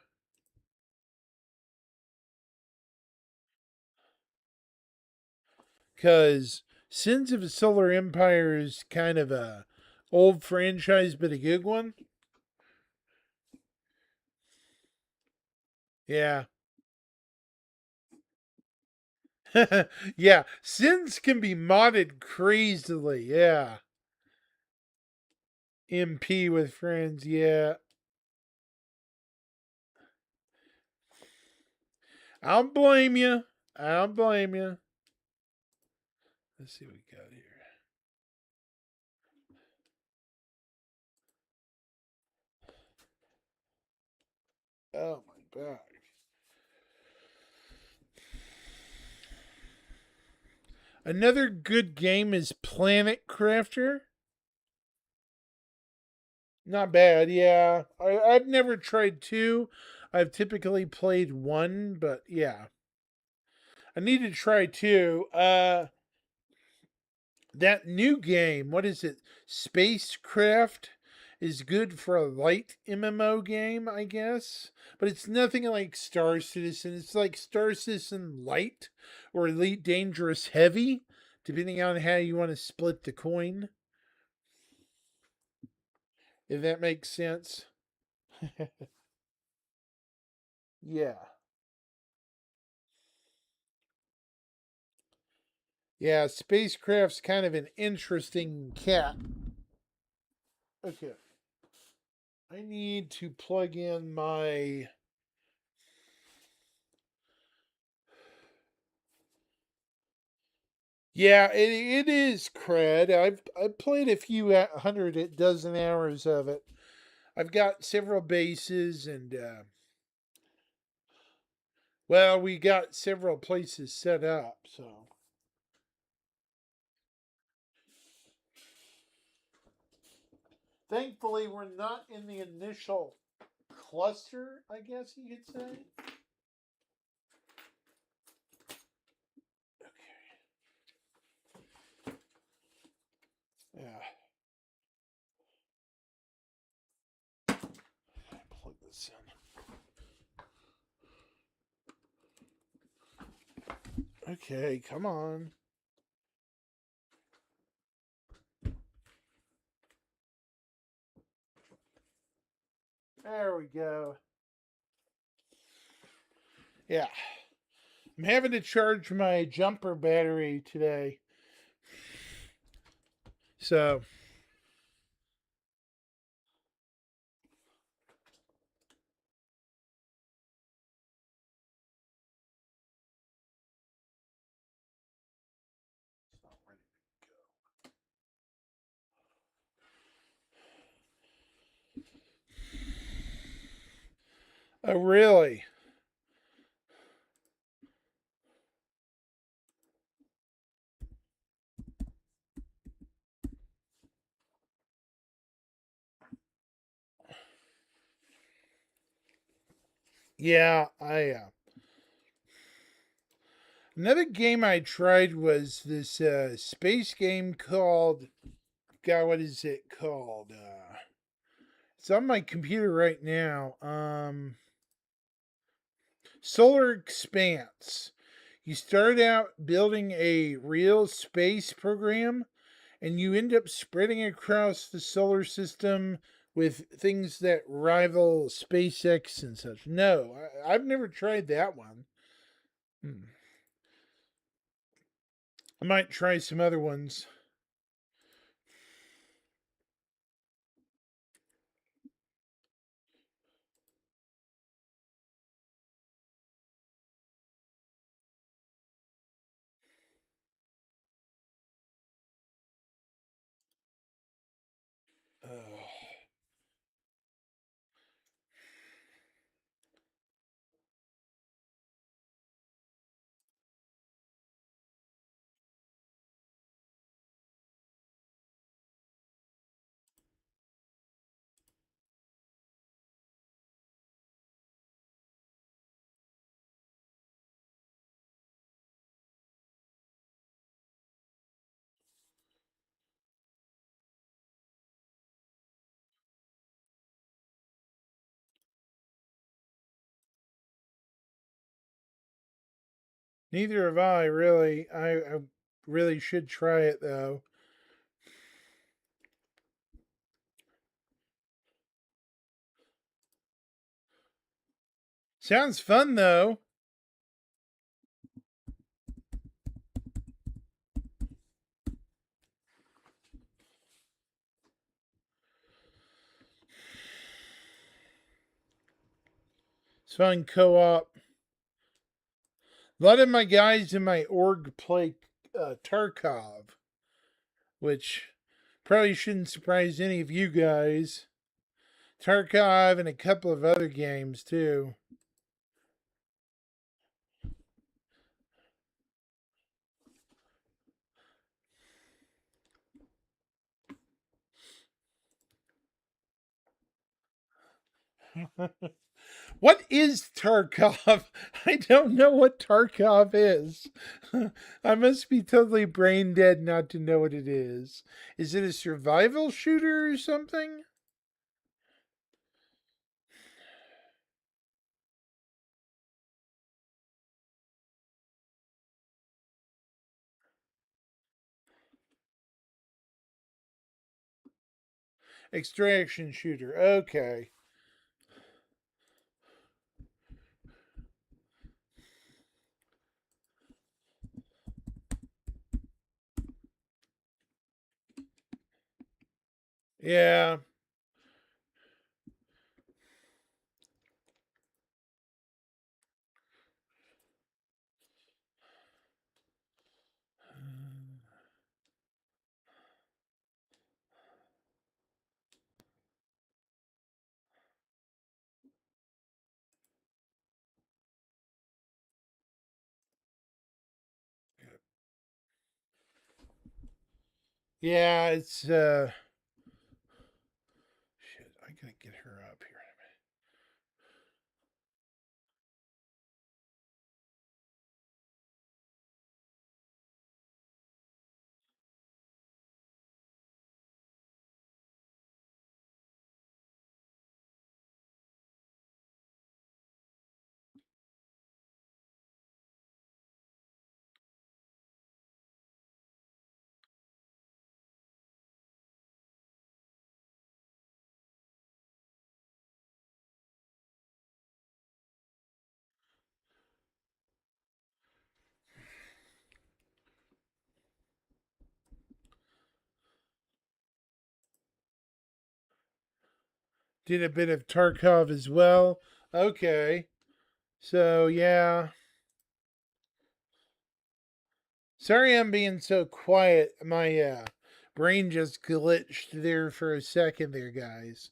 because Sins of a Solar Empire is kind of a old franchise, but a good one. Yeah. Yeah, Sins can be modded crazily. Yeah. MP with friends. Yeah. I don't blame you. I don't blame you. Let's see what we got here. Oh my god. Another good game is Planet Crafter. Not bad, yeah. I've never tried two. I've typically played one, but yeah. I need to try two. That new game, what is it? Spacecraft is good for a light MMO game, I guess. But it's nothing like Star Citizen. It's like Star Citizen Light or Elite Dangerous Heavy, depending on how you want to split the coin. If that makes sense. Yeah. Yeah, Spacecraft's kind of an interesting cat. Okay. I need to plug in my. Yeah, it is cred. I've played a few hundred dozen hours of it. I've got several bases and well, we got several places set up. So thankfully, we're not in the initial cluster. I guess you could say. Yeah. Plug this in. Okay, come on. There we go. Yeah. I'm having to charge my jumper battery today. So, oh, really? Yeah, another game I tried was this space game called. God, what is it called? It's on my computer right now. Solar Expanse. You start out building a real space program, and you end up spreading across the solar system with things that rival SpaceX and such. No, I've never tried that one. Hmm. I might try some other ones. Neither have I really. I really should try it though. Sounds fun though. It's fun co-op. A lot of my guys in my org play Tarkov, which probably shouldn't surprise any of you guys. Tarkov and a couple of other games too. What is Tarkov? I don't know what Tarkov is. I must be totally brain dead not to know what it is. Is it a survival shooter or something? Extraction shooter. Okay. Yeah. Yeah, it's shit, I gotta get her up here. Did a bit of Tarkov as well. Okay. So yeah. Sorry I'm being so quiet. My brain just glitched there for a second there, guys.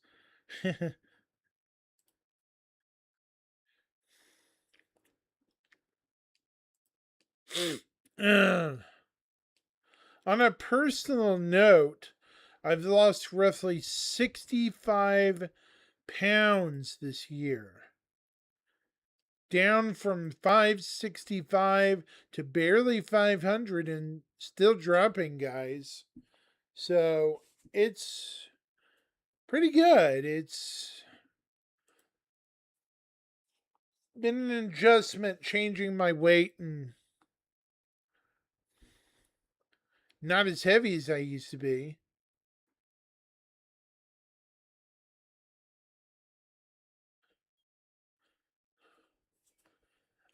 On a personal note, I've lost roughly 65 pounds this year. Down from 565 to barely 500 and still dropping, guys. So it's pretty good. It's been an adjustment changing my weight and not as heavy as I used to be.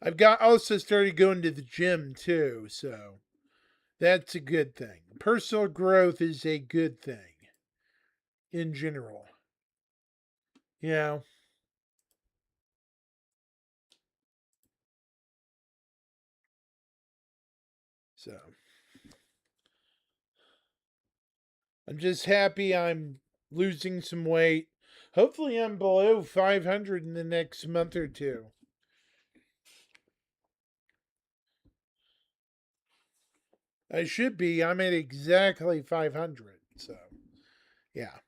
I've got also started going to the gym too, so that's a good thing. Personal growth is a good thing in general. Yeah. So I'm just happy I'm losing some weight. Hopefully I'm below 500 in the next month or two. I should be. I'm at exactly 500. So, yeah.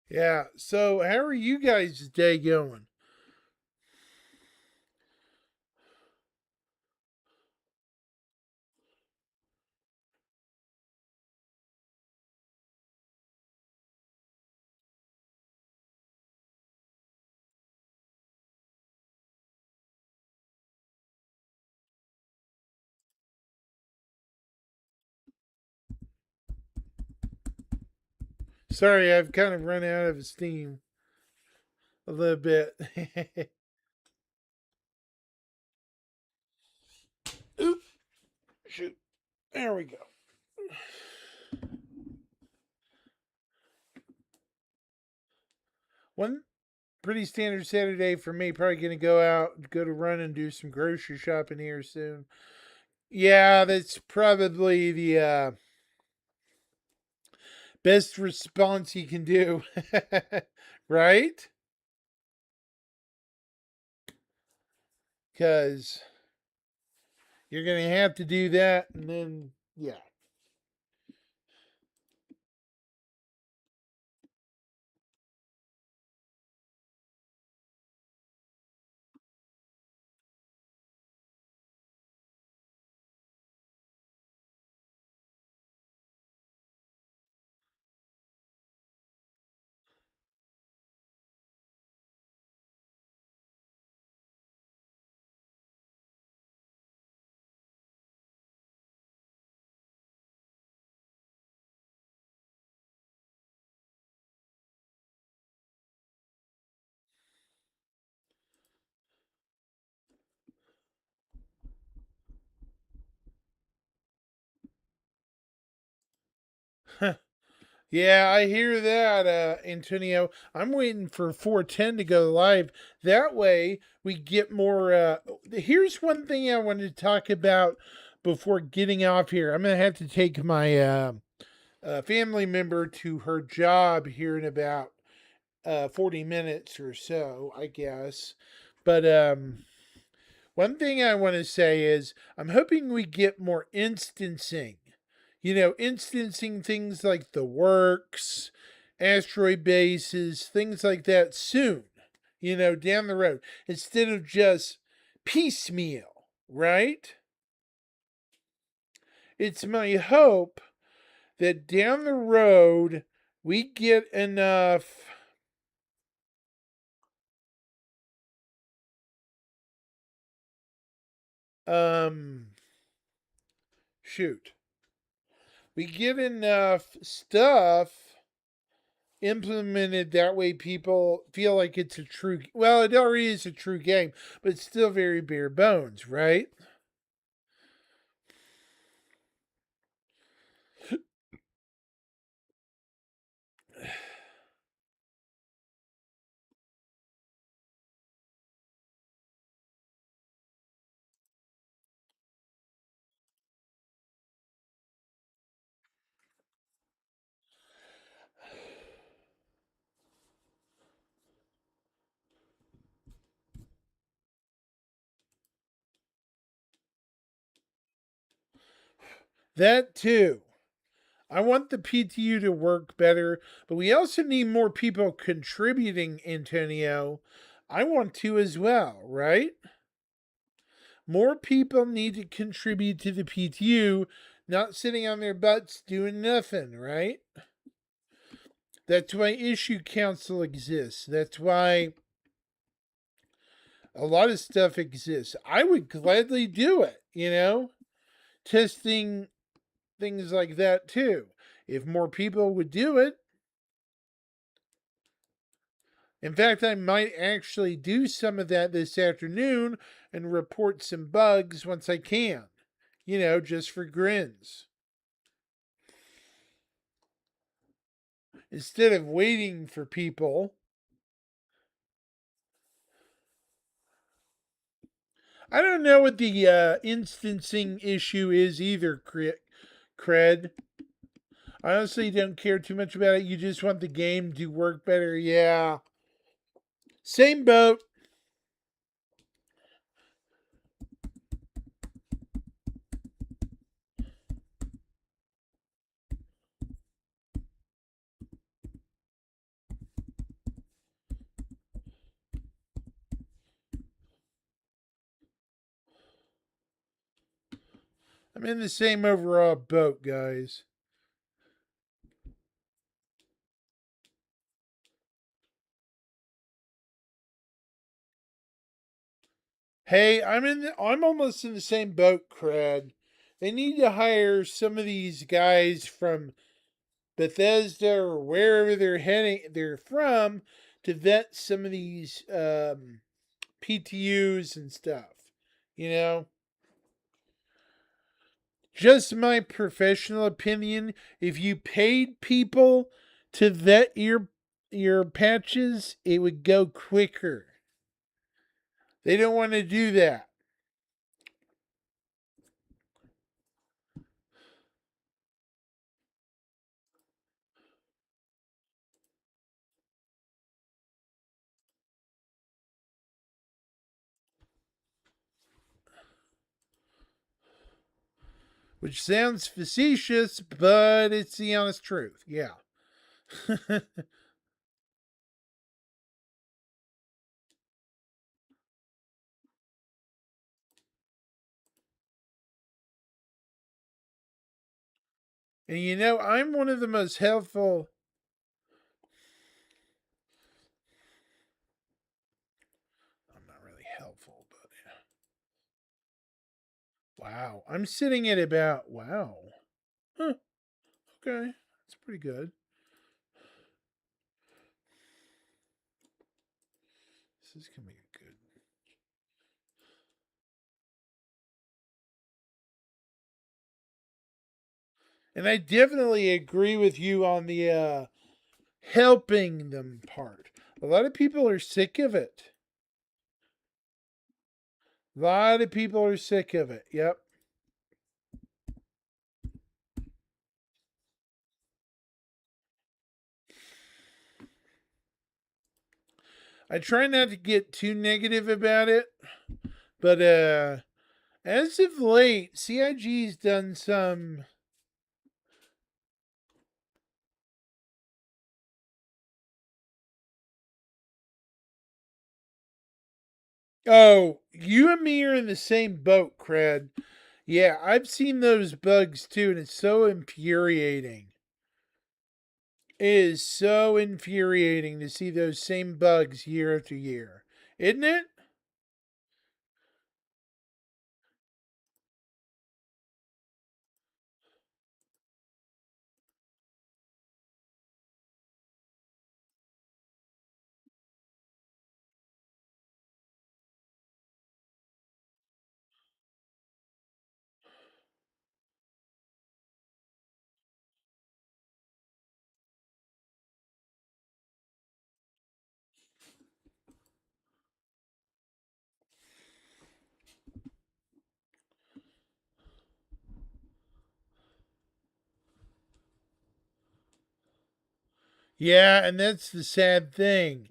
Yeah. So, how are you guys' day going? Sorry, I've kind of run out of steam a little bit. Oop, shoot. There we go. One pretty standard Saturday for me. Probably going to go out, go to run and do some grocery shopping here soon. Yeah, that's probably the best response you can do. Right? Because you're going to have to do that. And then, yeah. Yeah, I hear that, Antonio. I'm waiting for 410 to go live. That way we get more. Here's one thing I wanted to talk about before getting off here. I'm going to have to take my family member to her job here in about 40 minutes or so, I guess. But one thing I want to say is I'm hoping we get more instancing. Instancing things like the works, asteroid bases, things like that soon, down the road, instead of just piecemeal, right? It's my hope that down the road we get enough um shoot. We get enough stuff implemented that way people feel like it's a true, well, it already is a true game, but it's still very bare bones, right? That too. I want the PTU to work better, but we also need more people contributing, Antonio. I want to as well, right? More people need to contribute to the PTU, not sitting on their butts doing nothing, right? That's why issue council exists. That's why a lot of stuff exists. I would gladly do it, testing things like that too. If more people would do it, in fact, I might actually do some of that this afternoon and report some bugs once I can, just for grins. Instead of waiting for people. I don't know what the instancing issue is either, Cred. I honestly don't care too much about it. You just want the game to work better. Yeah. Same boat. I'm in the same overall boat, guys. Hey, I'm almost in the same boat, Cred. They need to hire some of these guys from Bethesda or wherever they're from to vet some of these PTUs and stuff. You know, just my professional opinion. If you paid people to vet your patches, it would go quicker. They don't want to do that. Which sounds facetious, but it's the honest truth. Yeah. And you know, I'm one of the most helpful. I'm not really helpful, but wow. I'm sitting at about, wow. Huh, okay. That's pretty good. This is going to be good. And I definitely agree with you on the helping them part. A lot of people are sick of it. A lot of people are sick of it. Yep. I try not to get too negative about it, but as of late, CIG's done some. Oh, you and me are in the same boat, Cred. Yeah, I've seen those bugs too, and it's so infuriating. It is so infuriating to see those same bugs year after year, isn't it? Yeah, and that's the sad thing.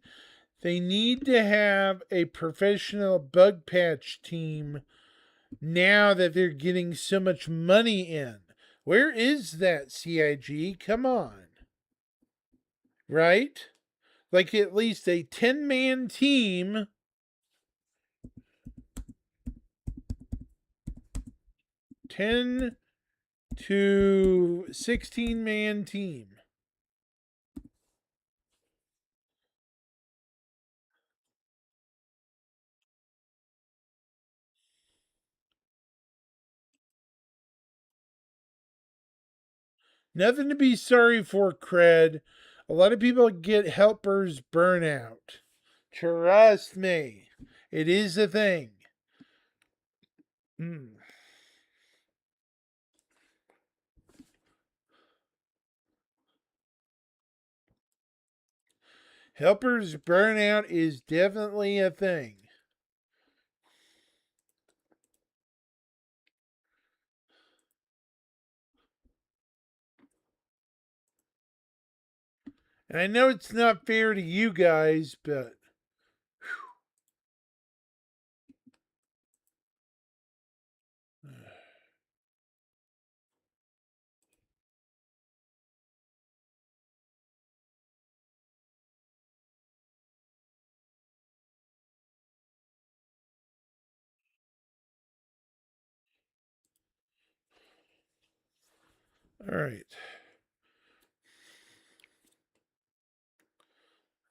They need to have a professional bug patch team now that they're getting so much money in. Where is that CIG? Come on. Right? Like at least a 10-man team. 10 to 16-man team. Nothing to be sorry for, Cred. A lot of people get helpers burnout. Trust me, it is a thing. Mm. Helpers burnout is definitely a thing. And I know it's not fair to you guys, but all right.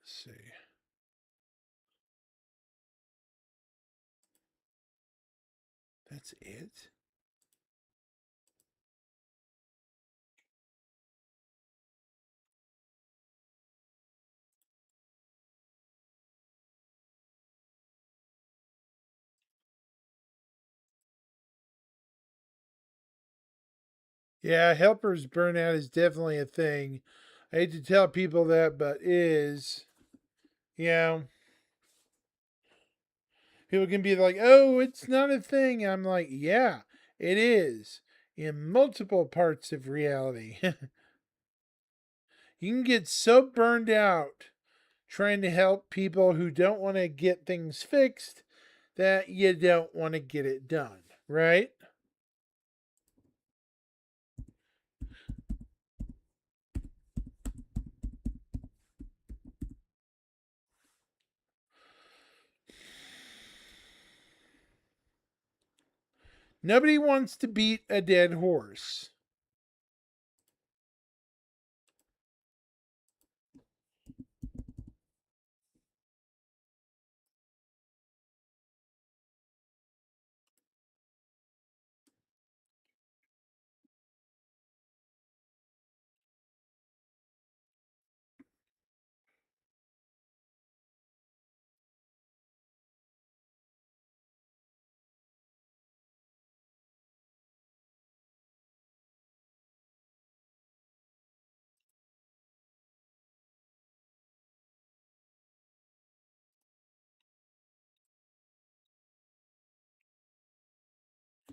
Let's see. That's it? Yeah, helpers burnout is definitely a thing. I hate to tell people that, but is. You know, people can be like, oh, it's not a thing. I'm like, yeah, it is in multiple parts of reality. You can get so burned out trying to help people who don't want to get things fixed that you don't want to get it done, right? Nobody wants to beat a dead horse.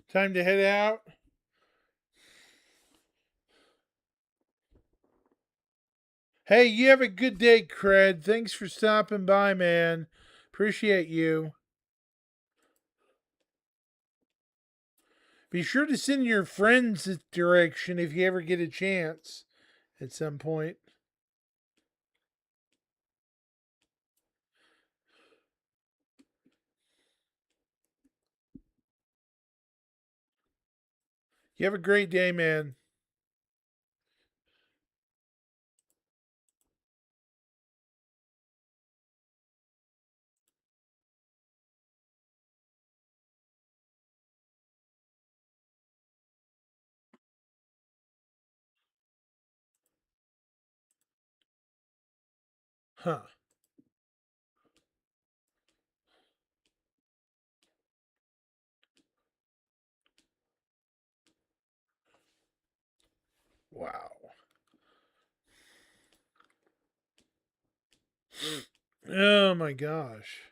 Time to head out. Hey, you have a good day, Cred. Thanks for stopping by, man. Appreciate you. Be sure to send your friends this direction if you ever get a chance at some point. You have a great day, man. Huh. Wow. Oh my gosh.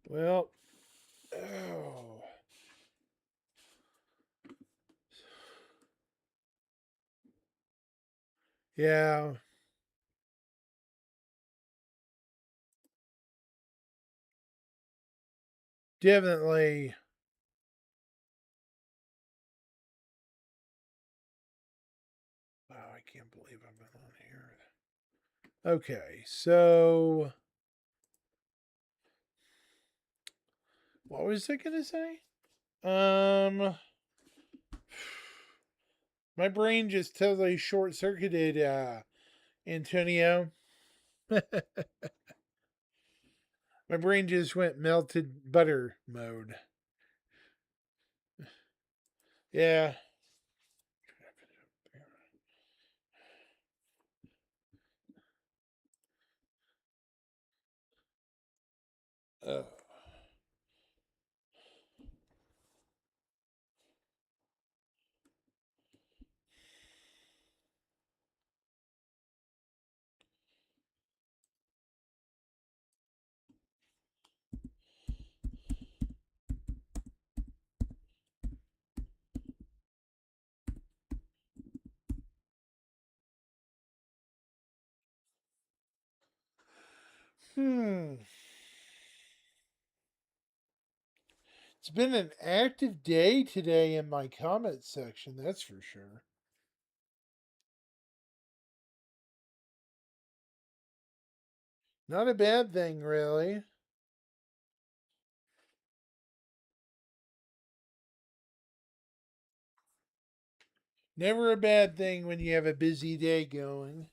Well, oh. Yeah, definitely. Wow, I can't believe I've been on here. Okay, so what was I gonna say? Um, my brain just totally short circuited, Antonio. My brain just went melted butter mode. Yeah. Uh, hmm. It's been an active day today in my comment section, that's for sure. Not a bad thing, really. Never a bad thing when you have a busy day going.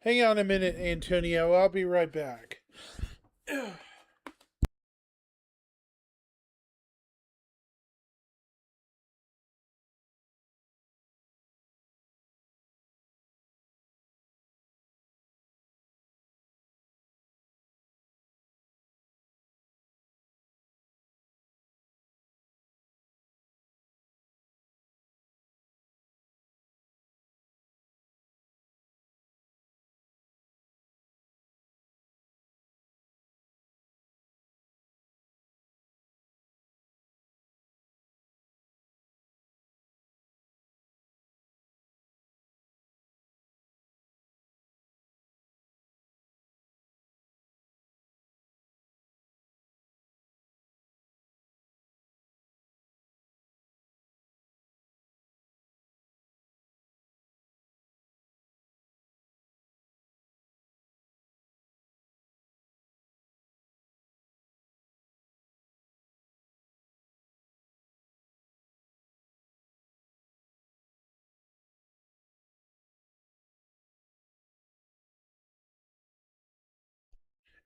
Hang on a minute, Antonio. I'll be right back.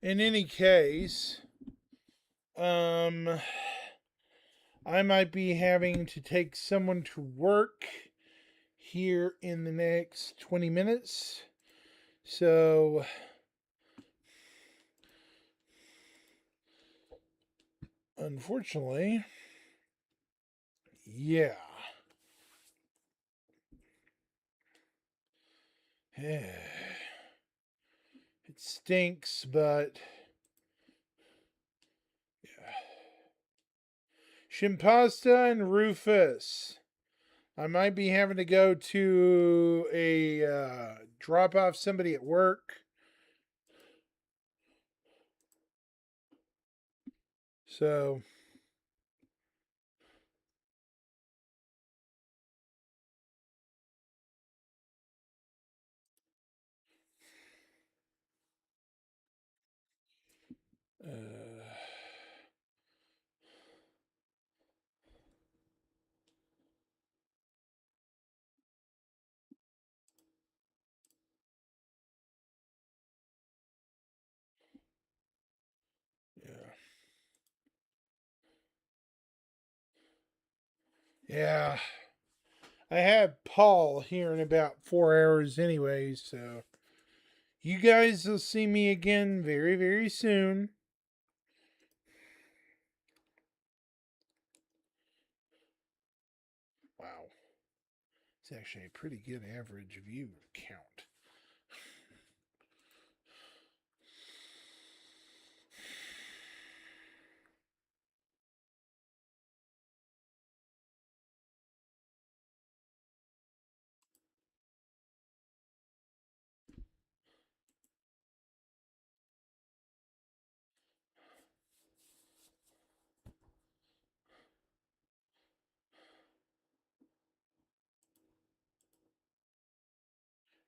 In any case, I might be having to take someone to work here in the next 20 minutes. So, unfortunately, yeah. It stinks, but yeah. Shimpasta and Rufus. I might be having to go to a drop off somebody at work. So, uh, yeah. Yeah. I have Paul here in about 4 hours anyway, so you guys will see me again very, very soon. Wow. It's actually a pretty good average view count.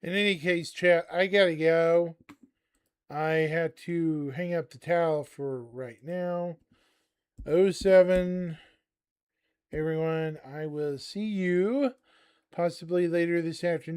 In any case, chat, I gotta go. I had to hang up the towel for right now. 07. Everyone, I will see you possibly later this afternoon.